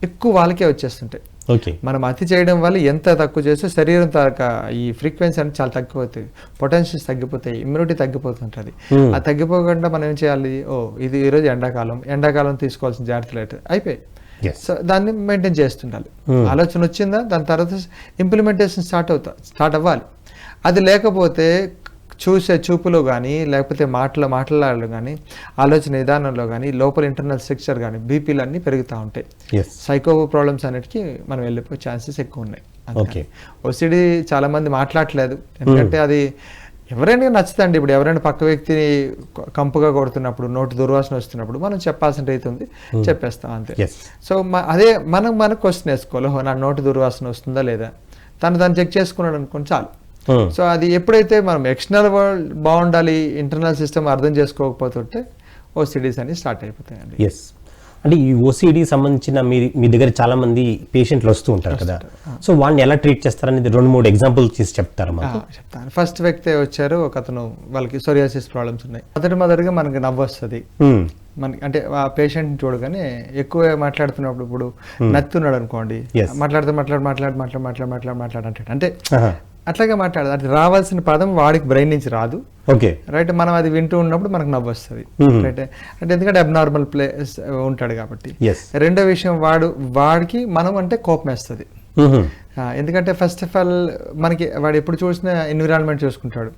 ఎక్కువ వాళ్ళకే వచ్చేస్తుంటాయి. మనం అతి చేయడం వల్ల ఎంత తక్కువ చేస్తే శరీరం ఈ ఫ్రీక్వెన్సీ అనేది చాలా తగ్గిపోతాయి, పొటెన్షియల్స్ తగ్గిపోతాయి, ఇమ్యూనిటీ తగ్గిపోతుంటుంది. అది తగ్గిపోకుండా మనం ఏం చేయాలి, ఇది ఈరోజు ఎండాకాలం తీసుకోవాల్సిన జాగ్రత్తలు అయిపోయి సో దాన్ని మెయింటైన్ చేస్తుండాలి. ఆలోచన వచ్చిందా, దాని తర్వాత ఇంప్లిమెంటేషన్ స్టార్ట్ అవ్వాలి. అది లేకపోతే చూసే చూపులో కానీ లేకపోతే మాట్లాడాలి కానీ ఆలోచన విధానంలో కానీ లోపల ఇంటర్నల్ స్ట్రక్చర్ కానీ బీపీలు అన్నీ పెరుగుతూ ఉంటాయి. సైకో ప్రాబ్లమ్స్ అన్నిటికీ మనం వెళ్ళిపోయే ఛాన్సెస్ ఎక్కువ ఉన్నాయి. ఓసిడి చాలా మంది మాట్లాడలేదు, ఎందుకంటే అది ఎవరైనా నచ్చుతండి. ఇప్పుడు ఎవరైనా పక్క వ్యక్తిని కంపుగా కొడుతున్నప్పుడు, నోటి దుర్వాసన వస్తున్నప్పుడు మనం చెప్పాల్సిన రీతి ఉంది, చెప్పేస్తాం అంతే. సో అదే మనం క్వశ్చన్ వేసుకోవాలి, నా నోటి దుర్వాసన వస్తుందా లేదా, తను చెక్ చేసుకున్నాడు అనుకోండి చాలు. సో అది ఎప్పుడైతే మనం ఎక్స్టర్నల్ వరల్డ్ బాగుండాలి, ఇంటర్నల్ సిస్టమ్ అర్థం చేసుకోకపోతుంటే ఓసిడీస్ అని స్టార్ట్ అయిపోతాయండి. ఎస్, అంటే ఈ ఓసిడి సంబంధించిన మీ దగ్గర చాలా మంది పేషెంట్లు వస్తూ ఉంటారు కదా, సో వాళ్ళని ఎలా ట్రీట్ చేస్తారనేది 2-3 ఎగ్జాంపుల్ చేసి చెప్తారా? చెప్తాను. ఫస్ట్ వ్యక్తి వచ్చారు, ఒక అతను, వాళ్ళకి సోరియాసిస్ ప్రాబ్లమ్స్ ఉన్నాయి. మొదటిగా మనకి నవ్వు వస్తుంది. మనకి అంటే ఆ పేషెంట్ చూడగానే ఎక్కువ మాట్లాడుతున్నప్పుడు, ఇప్పుడు నత్తున్నాడు అనుకోండి, మాట్లాడంటాడు, అంటే అట్లాగే మాట్లాడదు. అంటే రావాల్సిన పదం వాడికి బ్రెయిన్ నుంచి రాదు. Okay, right. మనం అది వింటూ ఉన్నప్పుడు మనకు నవ్వు వస్తుంది, రైట్. అంటే ఎందుకంటే అబ్నార్మల్ ప్లేస్ ఉంటాడు కాబట్టి. రెండో విషయం, వాడికి మనం అంటే కోపం వేస్తుంది. ఎందుకంటే ఫస్ట్ ఆఫ్ ఆల్ మనకి వాడు ఎప్పుడు చూసిన ఎన్విరాన్మెంట్ చూసుకుంటాడు.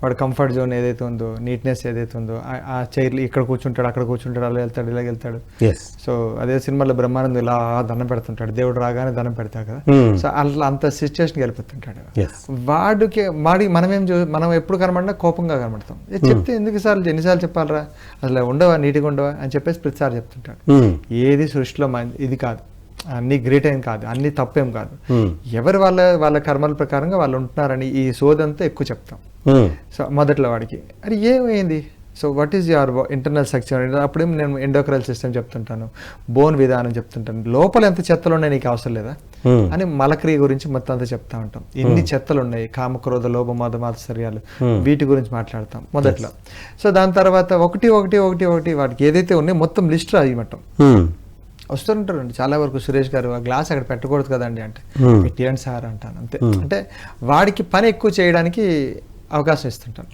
వాడు కంఫర్ట్ జోన్ ఏదైతే ఉందో, నీట్నెస్ ఏదైతే ఉందో, ఆ చైర్లు ఇక్కడ కూర్చుంటాడు, అక్కడ కూర్చుంటాడు, అలా వెళ్తాడు, ఇలా వెళ్తాడు. సో అదే సినిమాలో బ్రహ్మానందం ఇలా దండం పెడుతుంటాడు, దేవుడు రాగానే దండం పెడతాడు కదా. సో అట్లా అంత సిచ్యువేషన్కి వెళ్ళిపోతుంటాడు. మనం ఎప్పుడు కనబడినా కోపంగా కనబడతాం. చెప్తే ఎన్నిసార్లు చెప్పాలరా, అసలు ఉండవా, నీట్గా ఉండవా అని చెప్పేసి ప్రతిసారి చెప్తుంటాడు. ఏది సృష్టిలో ఇది కాదు, అన్ని గ్రేట్ ఏం కాదు, అన్ని తప్పేం కాదు. ఎవరు వాళ్ళ కర్మల ప్రకారంగా వాళ్ళు ఉంటున్నారని ఈ సోదంతా ఎక్కువ చెప్తాం. సో మొదట్లో వాడికి అది ఏమైంది, so what is your internal structure, అప్పుడే నేను ఎండోక్రైనల్ సిస్టమ్ చెప్తుంటాను, బోన్ విధానం చెప్తుంటాను, లోపల ఎంత చెత్తలు ఉన్నాయి నీకు అవసరం లేదా అని మలక్రియ గురించి మొత్తం అంతా చెప్తా ఉంటాం. ఎన్ని చెత్తలు ఉన్నాయి, కామక్రోధ లోభ మద మాత్సర్యాలు, వీటి గురించి మాట్లాడతాం మొదట్లో. సో దాని తర్వాత ఒకటి వాటికి ఏదైతే ఉన్నాయో మొత్తం లిస్ట్ రాయమంటాం. వస్తుంటారండి చాలా వరకు, సురేష్ గారు ఆ గ్లాస్ అక్కడ పెట్టకూడదు కదండి అంటే, పెట్టేయండి సార్ అంటాను అంతే. అంటే వాడికి పని ఎక్కువ చేయడానికి అవకాశం ఇస్తుంటాను.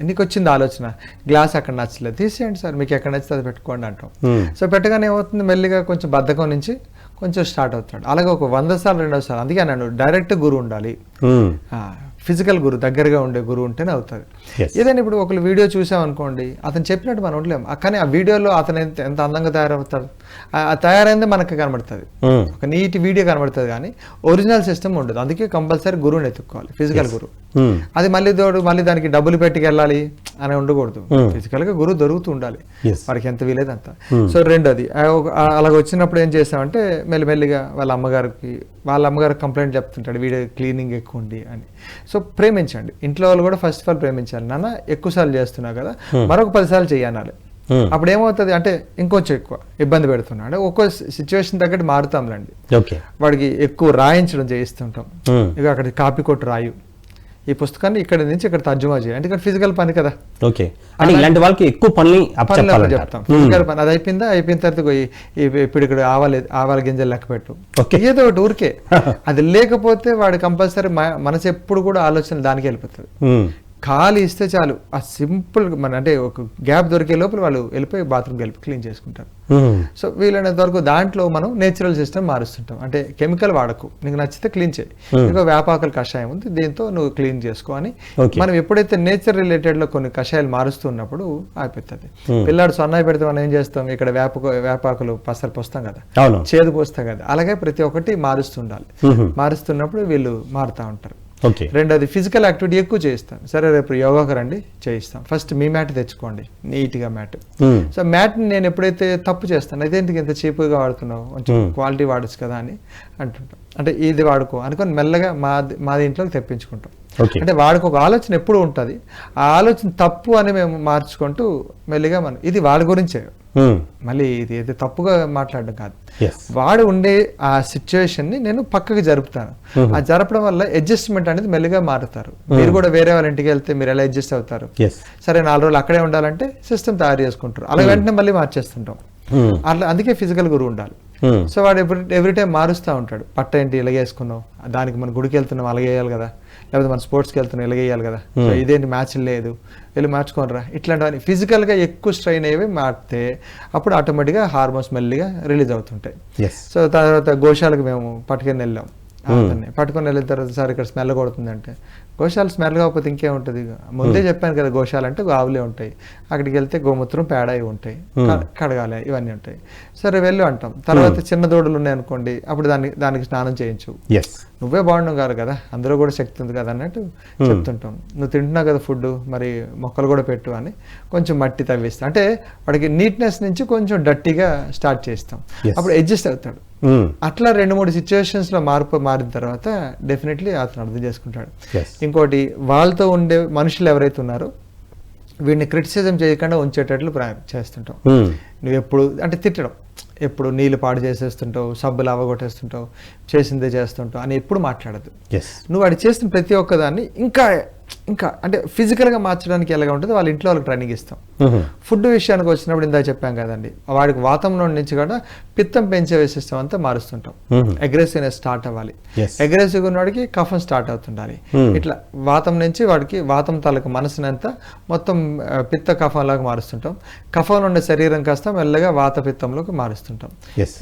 నీకు వచ్చింది ఆలోచన, గ్లాస్ అక్కడ నచ్చలేదు, తీసేయండి సార్, మీకు ఎక్కడ నచ్చితే అది పెట్టుకోండి అంటాం. సో పెట్టగానే ఏమవుతుంది, మెల్లిగా కొంచెం బద్ధకం నుంచి కొంచెం స్టార్ట్ అవుతాడు. అలాగే ఒక 100 సార్లు 200 సార్లు. అందుకే నన్ను డైరెక్ట్ గురువు ఉండాలి, ఫిజికల్ గురువు, దగ్గరగా ఉండే గురువు ఉంటేనే అవుతుంది. ఏదైనా ఇప్పుడు ఒకళ్ళు వీడియో చూసాం అనుకోండి, అతను చెప్పినట్టు మనం ఉండలేము, కానీ ఆ వీడియోలో అతను ఎంత అందంగా తయారవుతాడు, తయారైందే మనకు కనబడుతుంది, ఒక నీట్ వీడియో కనబడుతుంది, కానీ ఒరిజినల్ సిస్టమ్ ఉండదు. అందుకే కంపల్సరీ గురువుని ఎత్తుక్కోవాలి, ఫిజికల్ గురువు. అది మళ్ళీ దానికి డబ్బులు పెట్టుకెళ్ళాలి అని ఉండకూడదు. ఫిజికల్ గా గురువు దొరుకుతూ ఉండాలి, వారికి ఎంత వీలేదు అంత. సో రెండోది, అలాగ వచ్చినప్పుడు ఏం చేస్తామంటే మెల్లిమెల్లిగా వాళ్ళ అమ్మగారికి కంప్లైంట్ చెప్తుంటాడు, వీడియో క్లీనింగ్ ఎక్కువ ఉంది అని. సో ప్రేమించండి, ఇంట్లో వాళ్ళు కూడా ఫస్ట్ ఆఫ్ ఆల్ ప్రేమించాలి. నాన్న ఎక్కువ సార్లు చేస్తున్నావు కదా, మరొక 10 సార్లు చెయ్యాలి. అప్పుడు ఏమవుతుంది అంటే ఇంకొంచెం ఎక్కువ ఇబ్బంది పెడుతున్నాడు. ఒక్కో సిచ్యువేషన్ తగ్గట్టు మారుతాంలేండి. వాడికి ఎక్కువ రాయించడం చేయిస్తుంటాం. ఇక అక్కడ కాపీ కొట్టు రాయు, ఈ పుస్తకాన్ని ఇక్కడ నుంచి ఇక్కడ తర్జుమా చేయాలి, ఎందుకంటే ఫిజికల్ పని కదా. ఓకే, అంటే ఇలాంటి వాళ్ళకి ఎక్కువ పనులు చెప్తాం. ఫిజికల్ పని అది అయిపోయిన తర్వాత ఇప్పుడు ఇక్కడ ఆవాల గింజలు లెక్క పెట్టు, ఏదో ఒకటి ఊరికే. అది లేకపోతే వాడు కంపల్సరీ మనసు ఎప్పుడు కూడా ఆలోచన దానికి వెళ్ళిపోతుంది. ఖాళీ ఇస్తే చాలు, ఆ సింపుల్ అంటే ఒక గ్యాప్ దొరికే లోపల వాళ్ళు వెళ్ళిపోయి బాత్రూమ్కి వెళ్ళి క్లీన్ చేసుకుంటారు. సో వీలైనంత వరకు దాంట్లో మనం నేచురల్ సిస్టమ్ మారుస్తుంటాం. అంటే కెమికల్ వాడకు, నీకు నచ్చితే క్లీన్ చేయి, ఇంకో వేపాకుల కషాయం ఉంది దీంతో నువ్వు క్లీన్ చేసుకో అని మనం ఎప్పుడైతే నేచర్ రిలేటెడ్ లో కొన్ని కషాయాలు మారుస్తున్నప్పుడు అయిపోతుంది. పిల్లాడు సొన్నాయి పెడితే మనం ఏం చేస్తాం, ఇక్కడ వేపాకులు పసరు పోస్తాం కదా, చేదు పోస్తాం కదా, అలాగే ప్రతి ఒక్కటి మారుస్తుండాలి. మారుస్తున్నప్పుడు వీళ్ళు మారుతూ ఉంటారు. రెండోది ఫిజికల్ యాక్టివిటీ ఎక్కువ చేయిస్తాం. సరే రేపు యోగాకు రండి చేయిస్తాం, ఫస్ట్ మీ మ్యాట్ తెచ్చుకోండి, నీట్గా మ్యాట్. సో మ్యాట్ని నేను ఎప్పుడైతే తప్పు చేస్తాను, అదేంటికి ఇంత చీప్గా వాడుతున్నావు, కొంచెం క్వాలిటీ వాడచ్చు కదా అని అంటుంటాం. అంటే ఇది వాడుకో అనుకొని మెల్లగా మాది ఇంట్లోకి తెప్పించుకుంటాం. అంటే వాడికి ఒక ఆలోచన ఎప్పుడు ఉంటుంది, ఆ ఆలోచన తప్పు అని మేము మార్చుకుంటూ మెల్లిగా మనం ఇది వాడి గురించే, మళ్ళీ ఇది అయితే తప్పుగా మాట్లాడడం కాదు, వాడు ఉండే ఆ సిచ్యువేషన్ ని నేను పక్కకి జరుపుతాను. ఆ జరపడం వల్ల అడ్జస్ట్మెంట్ అనేది మెల్లిగా మారుతారు. మీరు కూడా వేరే వాళ్ళ ఇంటికి వెళ్తే మీరు ఎలా అడ్జస్ట్ అవుతారు, సరే 4 రోజులు అక్కడే ఉండాలంటే సిస్టమ్ తయారు చేసుకుంటారు, అలా వెంటనే మళ్ళీ మార్చేస్తుంటాం. అట్లా అందుకే ఫిజికల్ గురువు ఉండాలి. సో వాడు ఎవ్రీ టైం మారుస్తూ ఉంటాడు. పట్ట ఏంటి ఇలాగేసుకున్నావు, దానికి మనం గుడికి వెళ్తున్నాం అలాగేయాలి కదా, లేకపోతే మన స్పోర్ట్స్కి వెళ్తున్నాం ఇలాగేయాలి కదా, సో ఇదేంటి మ్యాచ్ లేదు వెళ్ళి మార్చుకోనరా, ఇట్లాంటివన్నీ ఫిజికల్గా ఎక్కువ స్ట్రెయిన్ అయ్యేవి మారితే అప్పుడు ఆటోమేటిక్గా హార్మోన్స్ మెల్లిగా రిలీజ్ అవుతుంటాయి. సో తర్వాత గోశాలకు మేము పట్టుకొని వెళ్ళాం, పట్టుకొని వెళ్ళిన తర్వాత సార్ ఇక్కడ స్మెల్ కొడుతుందంటే గోశాల స్మెల్ కాకపోతే ఇంకేముంటుంది? ముందే చెప్పాను కదా, గోశాల అంటే ఆవులే ఉంటాయి, అక్కడికి వెళ్తే గోమూత్రం పేడ ఇవి ఉంటాయి, కడగాలి, ఇవన్నీ ఉంటాయి. సరే వెళ్ళు అంటాం. తర్వాత చిన్న దూడలు ఉన్నాయి అనుకోండి, అప్పుడు దానికి స్నానం చేయించు. నువ్వే బాగుండవు కాదు కదా, అందులో కూడా శక్తి ఉంది కదా అన్నట్టు చెప్తుంటాం. నువ్వు తింటున్నావు కదా ఫుడ్, మరి మొక్కలు కూడా పెట్టు అని కొంచెం మట్టి తవ్విస్తాం. అంటే వాడికి నీట్నెస్ నుంచి కొంచెం డట్టిగా స్టార్ట్ చేస్తాం, అప్పుడు అడ్జస్ట్ అవుతాడు. అట్లా 2-3 సిచ్యువేషన్స్ లో మారిన తర్వాత డెఫినెట్లీ అతను అర్థం చేసుకుంటాడు. ఇంకోటి, వాళ్ళతో ఉండే మనుషులు ఎవరైతే ఉన్నారో వీడిని క్రిటిసిజం చేయకుండా ఉంచేటట్లు చేస్తుంటాం. నువ్వు ఎప్పుడు అంటే తిట్టడం, ఎప్పుడు నీళ్ళు పాడు చేసేస్తుంటావు, సబ్బులు అవగొట్టేస్తుంటావు, చేసిందే చేస్తుంటావు అని ఎప్పుడు మాట్లాడదు. నువ్వు వాడు చేసిన ప్రతి ఒక్కదాన్ని ఇంకా అంటే ఫిజికల్గా మార్చడానికి ఎలాగా ఉంటుంది, వాళ్ళ ఇంట్లో వాళ్ళకి ట్రైనింగ్ ఇస్తాం. ఫుడ్ విషయానికి వచ్చినప్పుడు ఇందా చెప్పాం కదండి, వాడికి వాతంలో నుంచి కూడా పిత్తం పెంచే సిస్టమ్ అంతా మారుస్తుంటాం. అగ్రెసివ్నెస్ స్టార్ట్ అవ్వాలి, అగ్రెసివ్ ఉన్నవాడికి కఫం స్టార్ట్ అవుతుండాలి. ఇట్లా వాతం నుంచి వాడికి వాతం తాలూకు మనసునంతా మొత్తం పిత్త కఫంలాగా మారుస్తుంటాం. కఫంలో ఉండే శరీరం కాస్త మెల్లగా వాత పిత్తంలోకి మారుస్తుంటాం.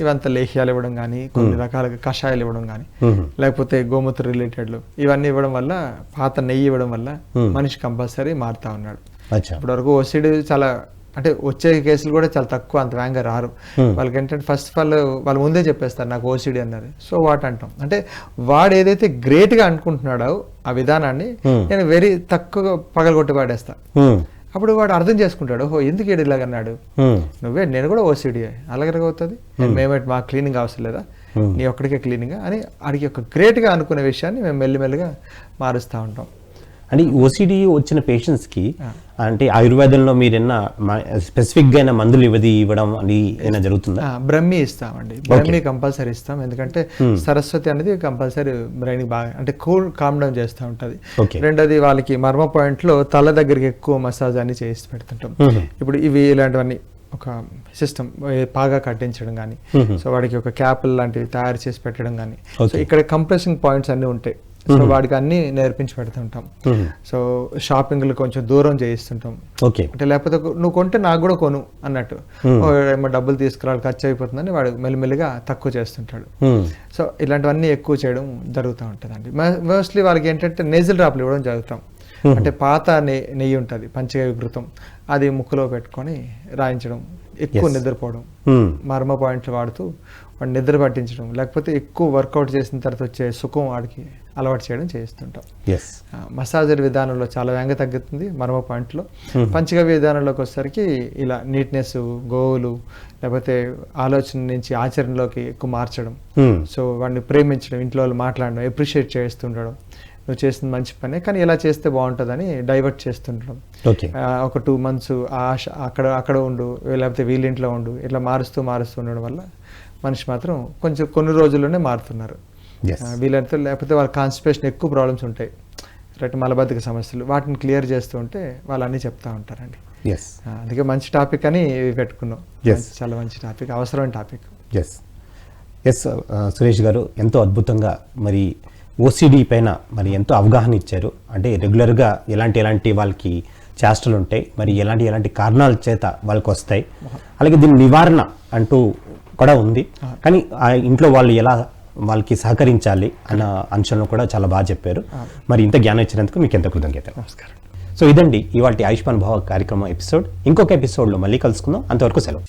ఇవంతా లేహ్యాలు ఇవ్వడం కానీ, కొన్ని రకాలుగా కషాయాలు ఇవ్వడం కానీ, లేకపోతే గోమూత్ర రిలేటెడ్లు ఇవన్నీ ఇవ్వడం వల్ల, పాత నెయ్యి ఇవ్వడం వల్ల మనిషి కంపల్సరీ మారుతా ఉన్నాడు. ఇప్పటి వరకు ఓసిడి చాలా అంటే వచ్చే కేసులు కూడా చాలా తక్కువ, అంత వేగంగా రారు. వాళ్ళకి ఏంటంటే ఫస్ట్ ఆఫ్ ఆల్ వాళ్ళు ముందే చెప్పేస్తారు నాకు ఓసిడి అన్నారు. సో వాట్ అంటాం అంటే వాడు ఏదైతే గ్రేట్ గా అనుకుంటున్నాడో ఆ విధానాన్ని నేను వెరీ తక్కువ పగలగొట్టి పాడేస్తా. అప్పుడు వాడు అర్థం చేసుకుంటాడు, ఓహో ఎందుకు ఏడు ఇలాగన్నాడు, నువ్వే నేను కూడా ఓసిడి అలాగే అవుతుంది, మేమేంటి మా క్లీనింగ్ అవసరం లేదా, నీ ఒక్కడికే క్లీనింగ్ అని అడిగి ఒక గ్రేట్ గా అనుకునే విషయాన్ని మేము మెల్లిమెల్లిగా మారుస్తూ ఉంటాం. అంటే ఓసిడి వచ్చిన పేషెంట్స్కి అంటే ఆయుర్వేదంలో మీరేనా స్పెసిఫిక్గా అయినా మందులు ఇవ్వడం అని ఏమైనా జరుగుతుందా? బ్రహ్మి ఇస్తామండి, బ్రహ్మి కంపల్సరీ ఇస్తాం. ఎందుకంటే సరస్వతి అనేది కంపల్సరీ బ్రెయిన్ బాగా అంటే కామ్ డౌన్ చేస్తూ ఉంటుంది. రెండోది వాళ్ళకి మర్మ పాయింట్లో తల దగ్గరికి ఎక్కువ మసాజ్ అని చేసి పెడుతుంటాం. ఇప్పుడు ఇవి ఇలాంటివన్నీ ఒక సిస్టమ్ బాగా కట్టించడం కానీ, సో వాడికి ఒక క్యాప్ లాంటివి తయారు చేసి పెట్టడం కానీ, సో ఇక్కడ కంప్రెసింగ్ పాయింట్స్ అన్నీ ఉంటాయి. సో వాడికి అన్ని నేర్పించి పెడుతుంటాం. సో షాపింగ్లు కొంచెం దూరం చేయిస్తుంటాం. అంటే లేకపోతే నువ్వు కొంటే నాకు కూడా కొను అన్నట్టు, ఏమో డబ్బులు తీసుకురావాలి ఖర్చు అయిపోతుందని వాడు మెల్లిమెల్లిగా తక్కువ చేస్తుంటాడు. సో ఇలాంటివన్నీ ఎక్కువ చేయడం జరుగుతూ ఉంటుందండి. మోస్ట్లీ వాళ్ళకి ఏంటంటే నేజల్ డ్రాప్లు ఇవ్వడం జరుగుతాం. అంటే పాత నెయ్యి ఉంటుంది పంచగవ్య, అది ముక్కులో పెట్టుకొని రాయించడం, ఎక్కువ నిద్రపోవడం, మర్మ పాయింట్లు వాడుతూ వాడు నిద్ర పట్టించడం, లేకపోతే ఎక్కువ వర్కౌట్ చేసిన తర్వాత వచ్చే సుఖం వాడికి అలవాటు చేయడం చేస్తుంటాం. మసాజర్ విధానంలో చాలా వేగంగా తగ్గుతుంది మర్మ పాయింట్లో. పంచగవ్య విధానంలోకి వచ్చేసరికి ఇలా నీట్నెస్, గోవులు, లేకపోతే ఆలోచన నుంచి ఆచరణలోకి ఎక్కువ మార్చడం, సో వాడిని ప్రేమించడం, ఇంట్లో వాళ్ళు మాట్లాడడం, అప్రిషియేట్ చేస్తుండడం, నువ్వు చేసిన మంచి పనే కానీ ఇలా చేస్తే బాగుంటుందని డైవర్ట్ చేస్తుండడం. ఒక 2 months అక్కడ ఉండు, లేకపోతే వీళ్ళింట్లో ఉండు, ఇట్లా మారుస్తూ ఉండడం వల్ల మనిషి మాత్రం కొంచెం కొన్ని రోజుల్లోనే మారుతున్నారు. వీళ్ళంతా లేకపోతే వాళ్ళ కాన్స్టిపేషన్ ఎక్కువ ప్రాబ్లమ్స్ ఉంటాయి, మలబద్ధక సమస్యలు, వాటిని క్లియర్ చేస్తూ ఉంటే వాళ్ళు అన్నీ చెప్తా ఉంటారండి. అందుకే మంచి టాపిక్ అని పెట్టుకున్నాం. చాలా మంచి టాపిక్, అవసరమైన టాపిక్. సురేష్ గారు ఎంతో అద్భుతంగా మరి ఓసిడి పైన మరి ఎంతో అవగాహన ఇచ్చారు. అంటే రెగ్యులర్గా ఎలాంటి వాళ్ళకి చేష్టలు ఉంటాయి, మరి ఎలాంటి కారణాల చేత వాళ్ళకి వస్తాయి, అలాగే దీని నివారణ అంటూ కూడా ఉంది. కానీ ఆ ఇంట్లో వాళ్ళు ఎలా వాళ్ళకి సహకరించాలి అన్న అంశంలో కూడా చాలా బాగా చెప్పారు. మరి ఇంత జ్ఞానం ఇచ్చినందుకు మీకు ఎంత కృతజ్ఞత. నమస్కారం. సో ఇదండి ఇవాళ ఆయుష్మాన్ భవ కార్యక్రమం ఎపిసోడ్. ఇంకొక ఎపిసోడ్లో మళ్ళీ కలుసుకుందాం. అంతవరకు సెలవు.